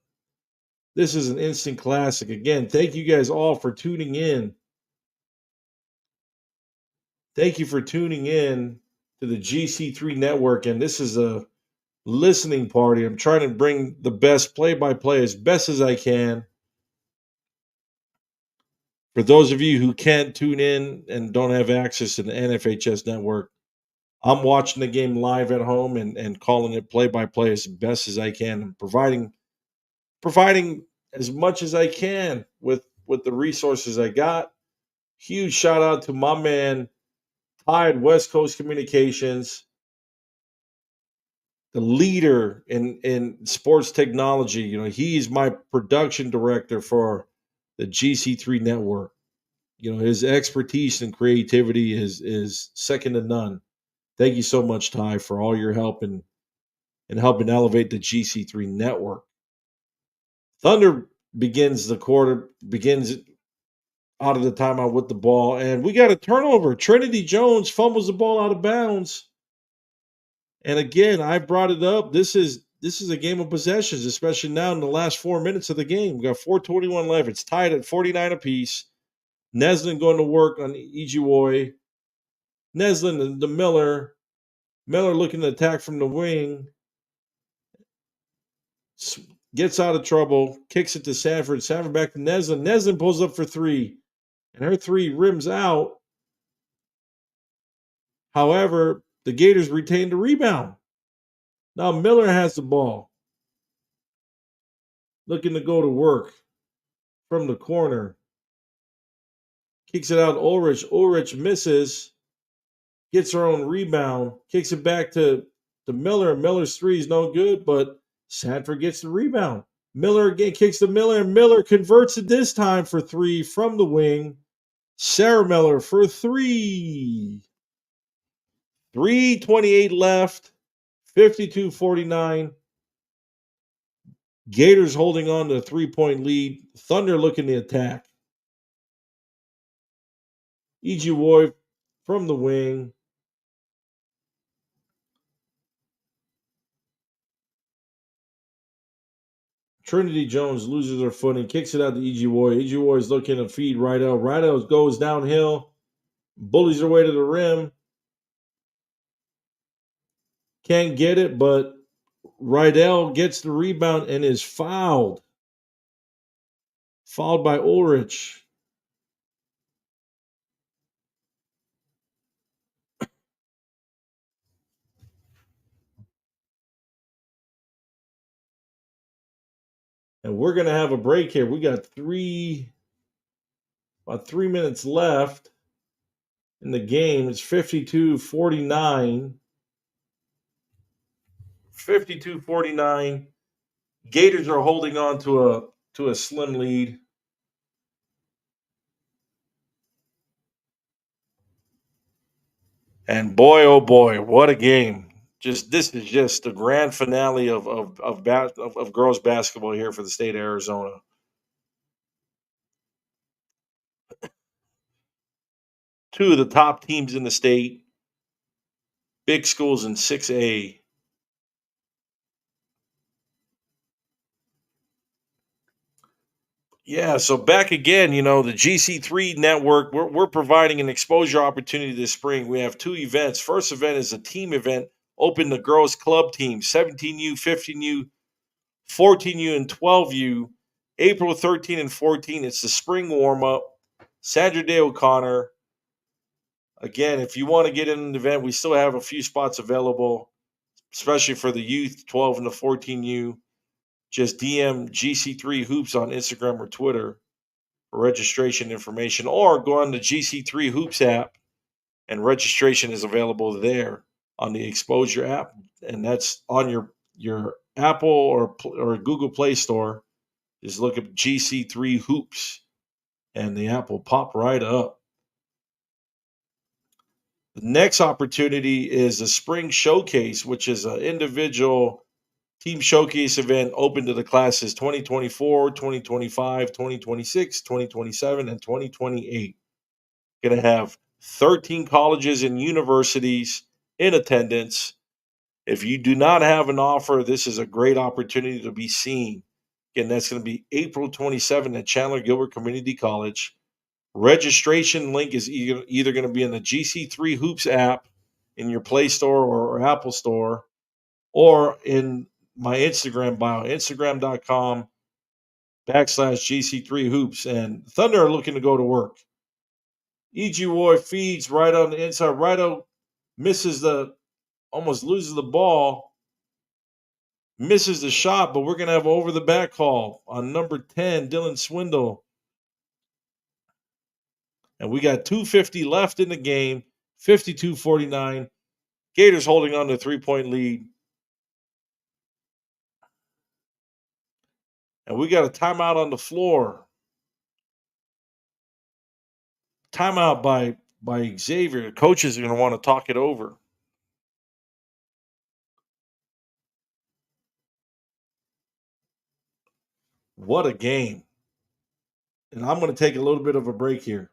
This is an instant classic. Again, thank you guys all for tuning in. Thank you for tuning in to the GC3 network. And this is a listening party. I'm trying to bring the best play-by-play as best as I can. For those of you who can't tune in and don't have access to the NFHS network, I'm watching the game live at home and calling it play-by-play as best as I can, and providing as much as I can with the resources I got. Huge shout out to my man, Tide West Coast Communications, the leader in sports technology. You know, he's my production director for the GC3 network. You know, his expertise and creativity is second to none. Thank you so much, Ty, for all your help and helping elevate the GC3 network. Thunder begins out of the timeout with the ball, and we got a turnover. Trinity Jones fumbles the ball out of bounds. And again, I brought it up. This is a game of possessions, especially now in the last 4 minutes of the game. We got 4:21 left. It's tied at 49 apiece. Neslin going to work on Ijiwoy. Neslin and the Miller. Miller looking to attack from the wing. Gets out of trouble. Kicks it to Sanford. Sanford back to Neslin. Neslin pulls up for 3. And her 3 rims out. However, the Gators retained the rebound. Now Miller has the ball, looking to go to work from the corner. Kicks it out to Ulrich. Ulrich misses, gets her own rebound, kicks it back to Miller. Miller's three is no good, but Sanford gets the rebound. Miller again kicks to Miller, and Miller converts it this time for three from the wing. Sarah Miller for three. 3:28 left, 52-49. Gators holding on to a 3-point lead. Thunder looking to attack. E.G. Woy from the wing. Trinity Jones loses her footing, kicks it out to E.G. Woy. E.G. Woy is looking to feed Rydell. Rydell goes downhill, bullies her way to the rim. Can't get it, but Rydell gets the rebound and is fouled. Fouled by Ulrich. And we're going to have a break here. We got about 3 minutes left in the game. It's 52-49. 52-49. Gators are holding on to a slim lead. And boy, oh boy, what a game! This is just the grand finale of girls basketball here for the state of Arizona. Two of the top teams in the state, big schools in 6A. Yeah, so back again, the GC3 network, we're providing an exposure opportunity this spring. We have two events. First event is a team event, open to girls club teams, 17U, 15U, 14U, and 12U. April 13 and 14, it's the spring warm up. Sandra Day O'Connor. Again, if you want to get in an event, we still have a few spots available, especially for the youth, 12 and the 14U. Just DM GC3 Hoops on Instagram or Twitter for registration information, or go on the GC3 Hoops app, and registration is available there on the Exposure app, and that's on your Apple or Google Play Store. Just look up GC3 Hoops, and the app will pop right up. The next opportunity is a spring showcase, which is an individual team showcase event open to the classes 2024, 2025, 2026, 2027, and 2028. Going to have 13 colleges and universities in attendance. If you do not have an offer, this is a great opportunity to be seen. Again, that's going to be April 27 at Chandler Gilbert Community College. Registration link is either going to be in the GC3 Hoops app in your Play Store or Apple Store, or in my Instagram bio, instagram.com/GC3 Hoops. And Thunder are looking to go to work. E.G. Roy feeds right on the inside. Righto almost loses the ball, misses the shot, but we're going to have over the back call on number 10, Dylan Swindle. And we got 2:50 left in the game, 52-49. Gators holding on to a 3-point lead. And we got a timeout on the floor. Timeout by Xavier. Coaches are going to want to talk it over. What a game. And I'm going to take a little bit of a break here.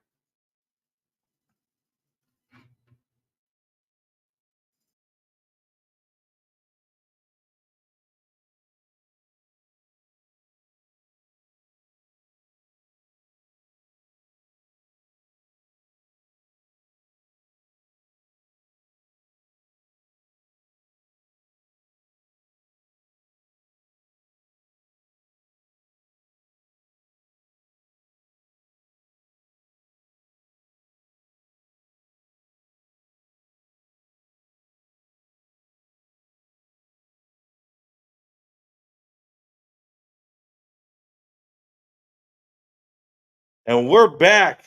And we're back.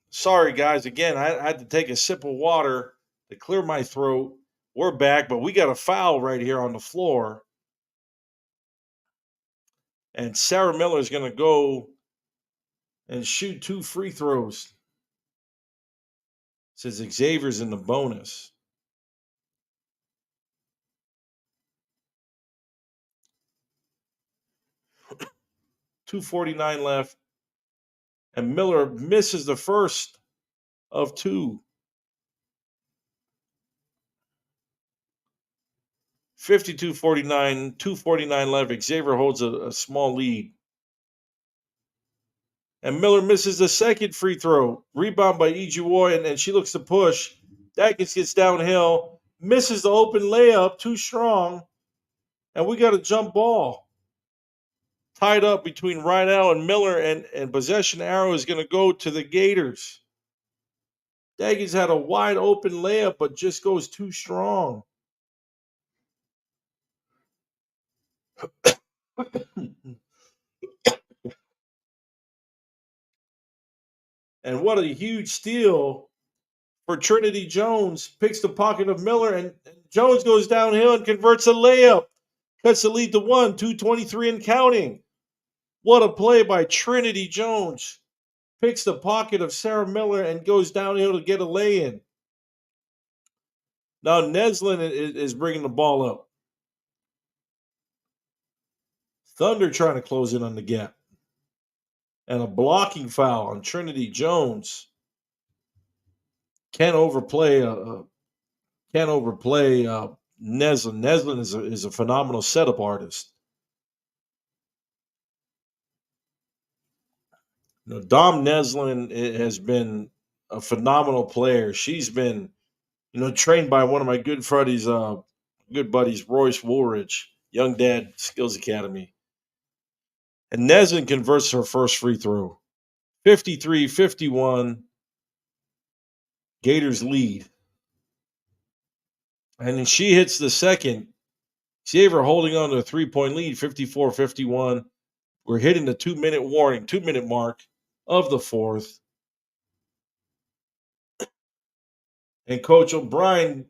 Sorry, guys. Again, I had to take a sip of water to clear my throat. We're back, but we got a foul right here on the floor. And Sarah Miller is going to go and shoot 2 free throws. Says Xavier's in the bonus. .249 left. And Miller misses the first of 2. 52-49, 2:49 left. Xavier holds a small lead. And Miller misses the second free throw. Rebound by Ijuwoy, and she looks to push. Daggins gets downhill, misses the open layup, too strong. And we got a jump ball. Tied up between Rydell and Miller, and possession arrow is going to go to the Gators. Daggins had a wide open layup, but just goes too strong. And what a huge steal for Trinity Jones. Picks the pocket of Miller, and Jones goes downhill and converts a layup. Cuts the lead to 1, 2:23 and counting. What a play by Trinity Jones. Picks the pocket of Sarah Miller and goes downhill to get a lay-in. Now Neslin is bringing the ball up. Thunder trying to close in on the gap. And a blocking foul on Trinity Jones. Can't overplay Neslin. Neslin is a phenomenal setup artist. You know, Dom Neslin has been a phenomenal player. She's been, trained by one of my good buddies, Royce Woolridge, Young Dad Skills Academy. And Neslin converts her first free throw. 53-51. Gators lead. And then she hits the second. Xavier holding on to a 3-point lead, 54-51. We're hitting the 2-minute mark of the fourth. And Coach O'Brien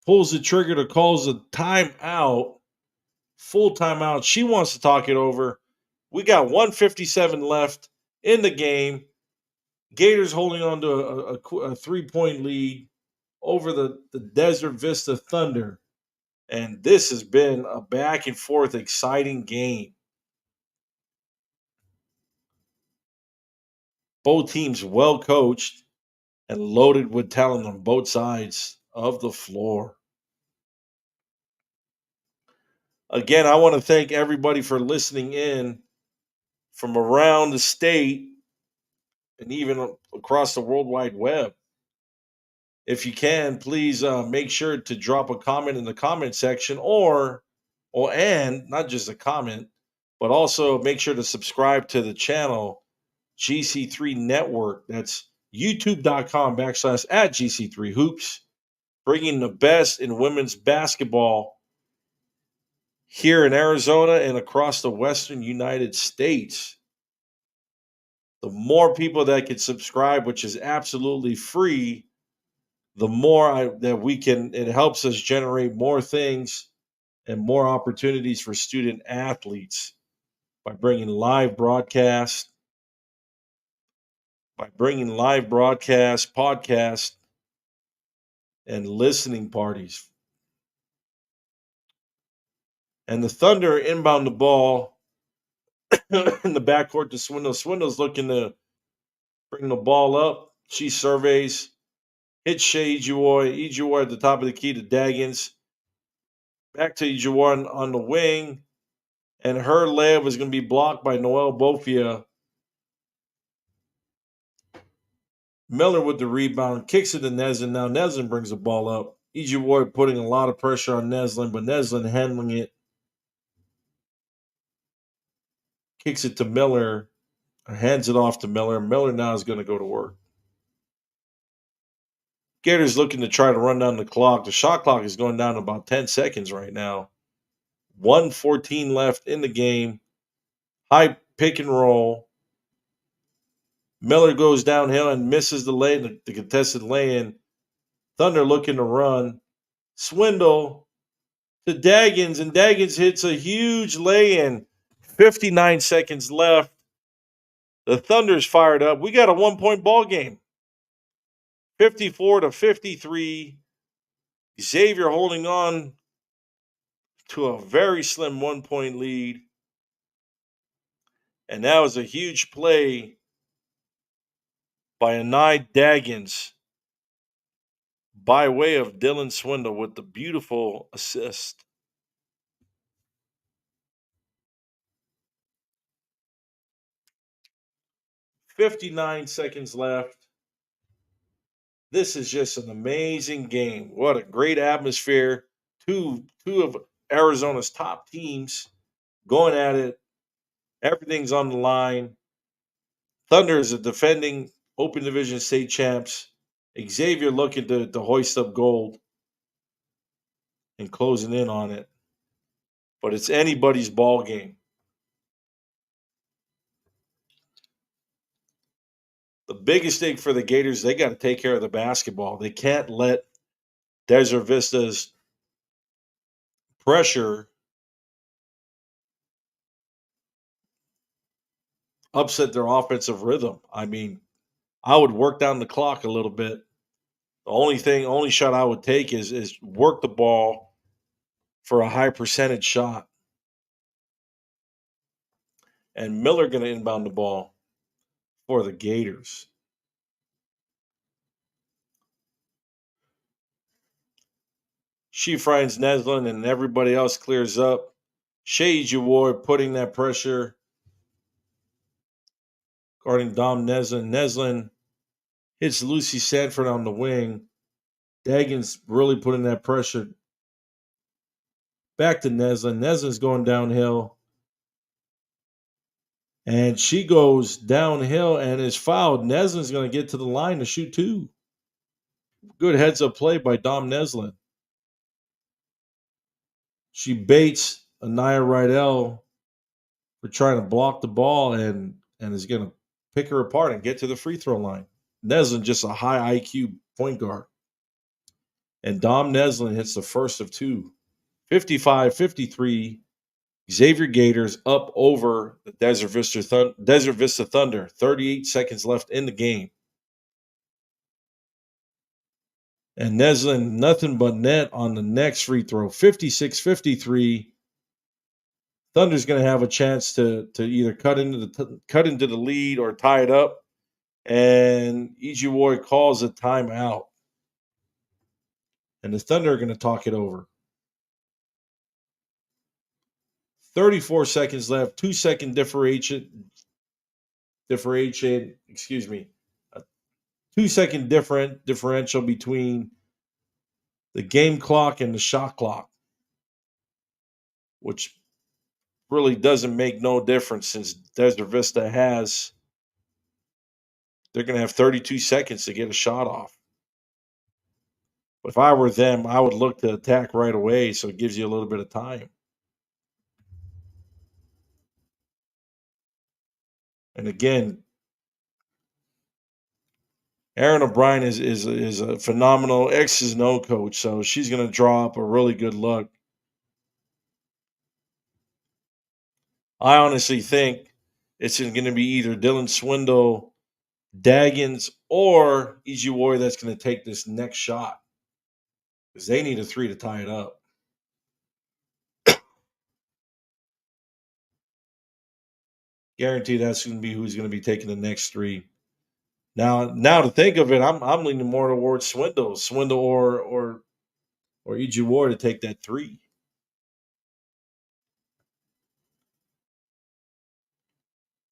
pulls the trigger to calls a timeout, full timeout. She wants to talk it over. We got 1:57 left in the game. Gators holding on to a 3-point lead over the Desert Vista Thunder. And this has been a back and forth exciting game. Both teams well coached and loaded with talent on both sides of the floor. Again, I want to thank everybody for listening in from around the state and even across the World Wide Web. If you can, please make sure to drop a comment in the comment section, and not just a comment, but also make sure to subscribe to the channel GC3 Network. That's youtube.com/at GC3 Hoops, bringing the best in women's basketball here in Arizona and across the Western United States. The more people that can subscribe, which is absolutely free, the more that we can, it helps us generate more things and more opportunities for student athletes by bringing live broadcast, podcasts, and listening parties. And the Thunder inbound the ball in the backcourt to Swindle. Swindle's looking to bring the ball up. She surveys, hits Shea Ijuwoy. Ijuwoy at the top of the key to Daggins. Back to Ijuwoy on the wing. And her layup is going to be blocked by Noelle Bofia. Miller with the rebound, kicks it to Neslin. Now Neslin brings the ball up. Ijuwoy putting a lot of pressure on Neslin, but Neslin handling it. Kicks it to Miller, hands it off to Miller. Miller now is going to go to work. Gators looking to try to run down the clock. The shot clock is going down to about 10 seconds right now. 1:14 left in the game. High pick and roll. Miller goes downhill and misses the contested lay-in. Thunder looking to run. Swindle to Daggins, and Daggins hits a huge lay-in. 59 seconds left. The Thunder's fired up. We got a 1-point ball game. 54-53. Xavier holding on to a very slim 1-point lead. And that was a huge play by Anai Daggins by way of Dylan Swindle with the beautiful assist. 59 seconds left. This is just an amazing game. What a great atmosphere. Two of Arizona's top teams going at it. Everything's on the line. Thunder is a defending Open Division state champs. Xavier looking to hoist up gold and closing in on it. But it's anybody's ball game. The biggest thing for the Gators, they got to take care of the basketball. They can't let Desert Vista's pressure upset their offensive rhythm. I mean, I would work down the clock a little bit. The only shot I would take is work the ball for a high percentage shot. And Miller going to inbound the ball for the Gators. She finds Neslin and everybody else clears up. Shea Jawar putting that pressure guarding Dom Neslin. Neslin hits Lucy Sanford on the wing. Daggins really putting that pressure back to Neslin. Neslin's going downhill. And she goes downhill and is fouled. Neslin's going to get to the line to shoot two. Good heads up play by Dom Neslin. She baits Anaya Rydell for trying to block the ball and is going to pick her apart and get to the free throw line. Neslin just a high IQ point guard. And Dom Neslin hits the first of two. 55-53. Xavier Gators up over the Desert Vista Thunder. 38 seconds left in the game. And Neslin, nothing but net on the next free throw. 56-53. Thunder's going to have a chance to either cut into the lead or tie it up. And Ijiwoi calls a timeout. And the Thunder are going to talk it over. 34 seconds left. 2-second excuse me. A 2-second differential between the game clock and the shot clock, which really doesn't make no difference since Desert Vista they're going to have 32 seconds to get a shot off. If I were them, I would look to attack right away so it gives you a little bit of time. And again, Aaron O'Brien is a phenomenal X's and O coach, so she's going to draw up a really good look. I honestly think it's going to be either Dylan Swindle, Daggins, or Ijiwori that's going to take this next shot because they need a three to tie it up. Guarantee that's going to be who's going to be taking the next three. Now to think of it, I'm leaning more towards Swindle or Ijiwori to take that three.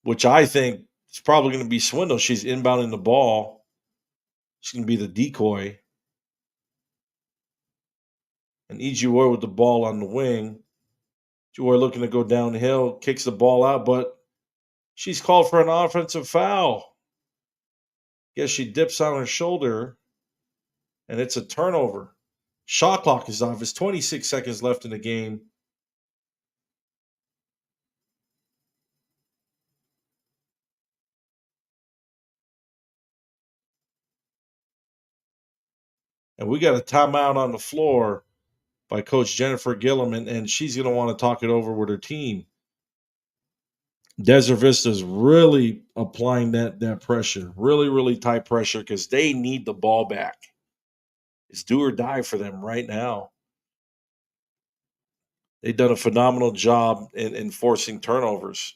Which I think is probably going to be Swindle. She's inbounding the ball. She's going to be the decoy. And Ijiwori with the ball on the wing. Ijiwori looking to go downhill, kicks the ball out, but she's called for an offensive foul. Guess she dips on her shoulder, and it's a turnover. Shot clock is off. It's 26 seconds left in the game. And we got a timeout on the floor by Coach Jennifer Gillum, and she's going to want to talk it over with her team. Desert Vista's really applying that pressure, really, really tight pressure because they need the ball back. It's do or die for them right now. They've done a phenomenal job in forcing turnovers.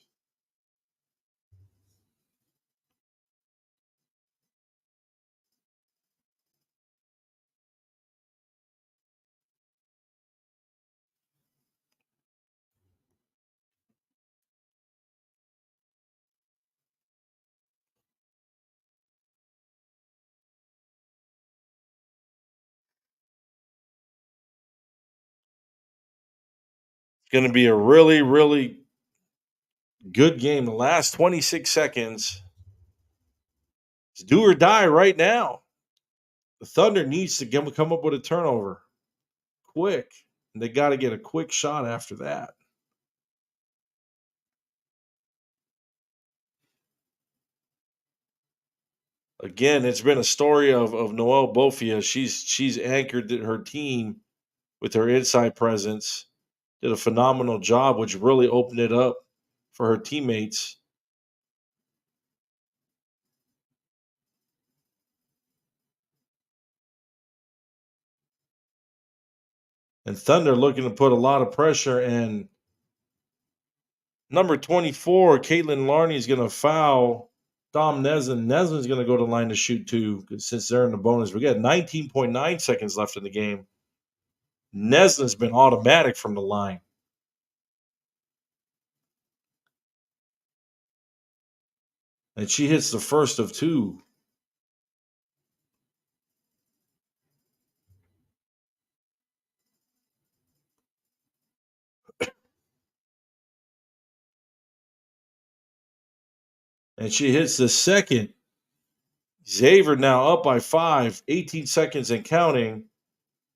It's going to be a really, really good game. The last 26 seconds. It's do or die right now. The Thunder needs to come up with a turnover quick. And they got to get a quick shot after that. Again, it's been a story of Noelle Bofia. She's anchored her team with her inside presence. Did a phenomenal job, which really opened it up for her teammates. And Thunder looking to put a lot of pressure. And number 24, Caitlin Larney, is going to foul Dom Neslin. Neslin's going to go to the line to shoot two since they're in the bonus. We got 19.9 seconds left in the game. Neslin's been automatic from the line. And she hits the first of two. And she hits the second. Xavier now up by 5, 18 seconds and counting.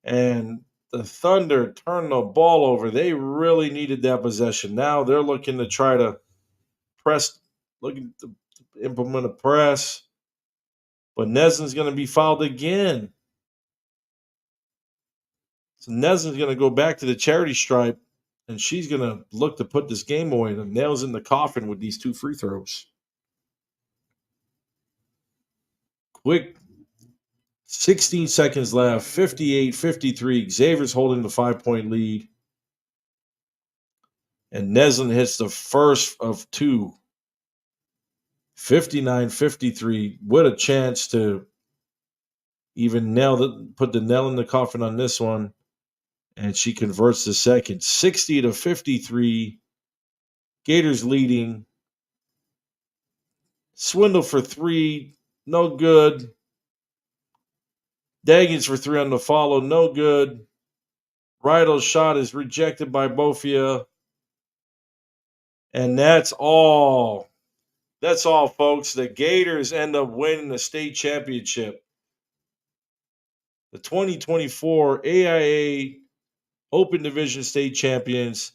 And the Thunder turned the ball over. They really needed that possession. Now they're looking to try to press, looking to implement a press. But Neslin's going to be fouled again. So Neslin's going to go back to the charity stripe, and she's going to look to put this game away. The nails in the coffin with these two free throws. Quick 16 seconds left, 58-53. Xavier's holding the 5-point lead. And Neslin hits the first of two. 59-53. What a chance to even put the nail in the coffin on this one. And she converts the second. 60-53. Gators leading. Swindle for three. No good. Daggins for three on the follow. No good. Rydell's shot is rejected by Bofia. And that's all. That's all, folks. The Gators end up winning the state championship. The 2024 AIA Open Division State Champions,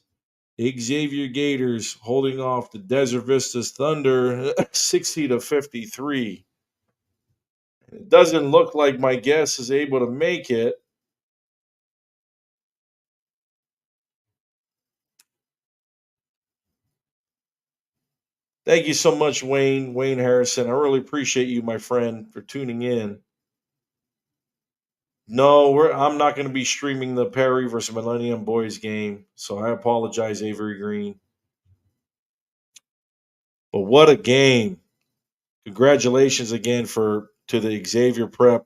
Xavier Gators, holding off the Desert Vistas Thunder 60-53. It doesn't look like my guest is able to make it. Thank you so much, Wayne Harrison. I really appreciate you, my friend, for tuning in. No, I'm not going to be streaming the Perry versus Millennium Boys game, so I apologize, Avery Green. But what a game! Congratulations again to the Xavier Prep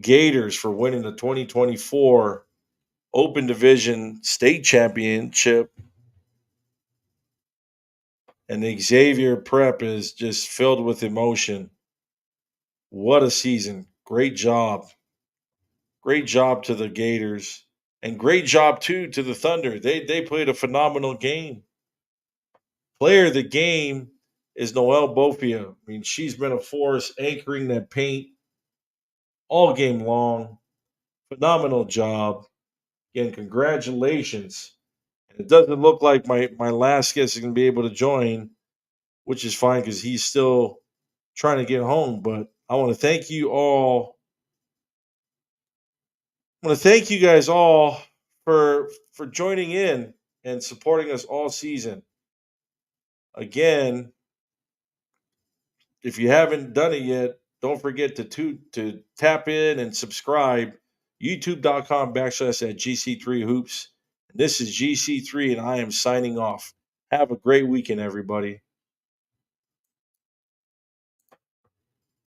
Gators for winning the 2024 Open Division State Championship. And the Xavier Prep is just filled with emotion. What a season. Great job. Great job to the Gators. And great job too to the Thunder. They played a phenomenal game. Player of the game is Noelle Bofia. I mean, she's been a force anchoring that paint all game long. Phenomenal job. Again, congratulations. And it doesn't look like my last guest is going to be able to join, which is fine because he's still trying to get home. But I want to thank you all I want to thank you guys all for joining in and supporting us all season. Again, if you haven't done it yet, don't forget to tap in and subscribe. YouTube.com/at GC3 Hoops. This is GC3, and I am signing off. Have a great weekend, everybody.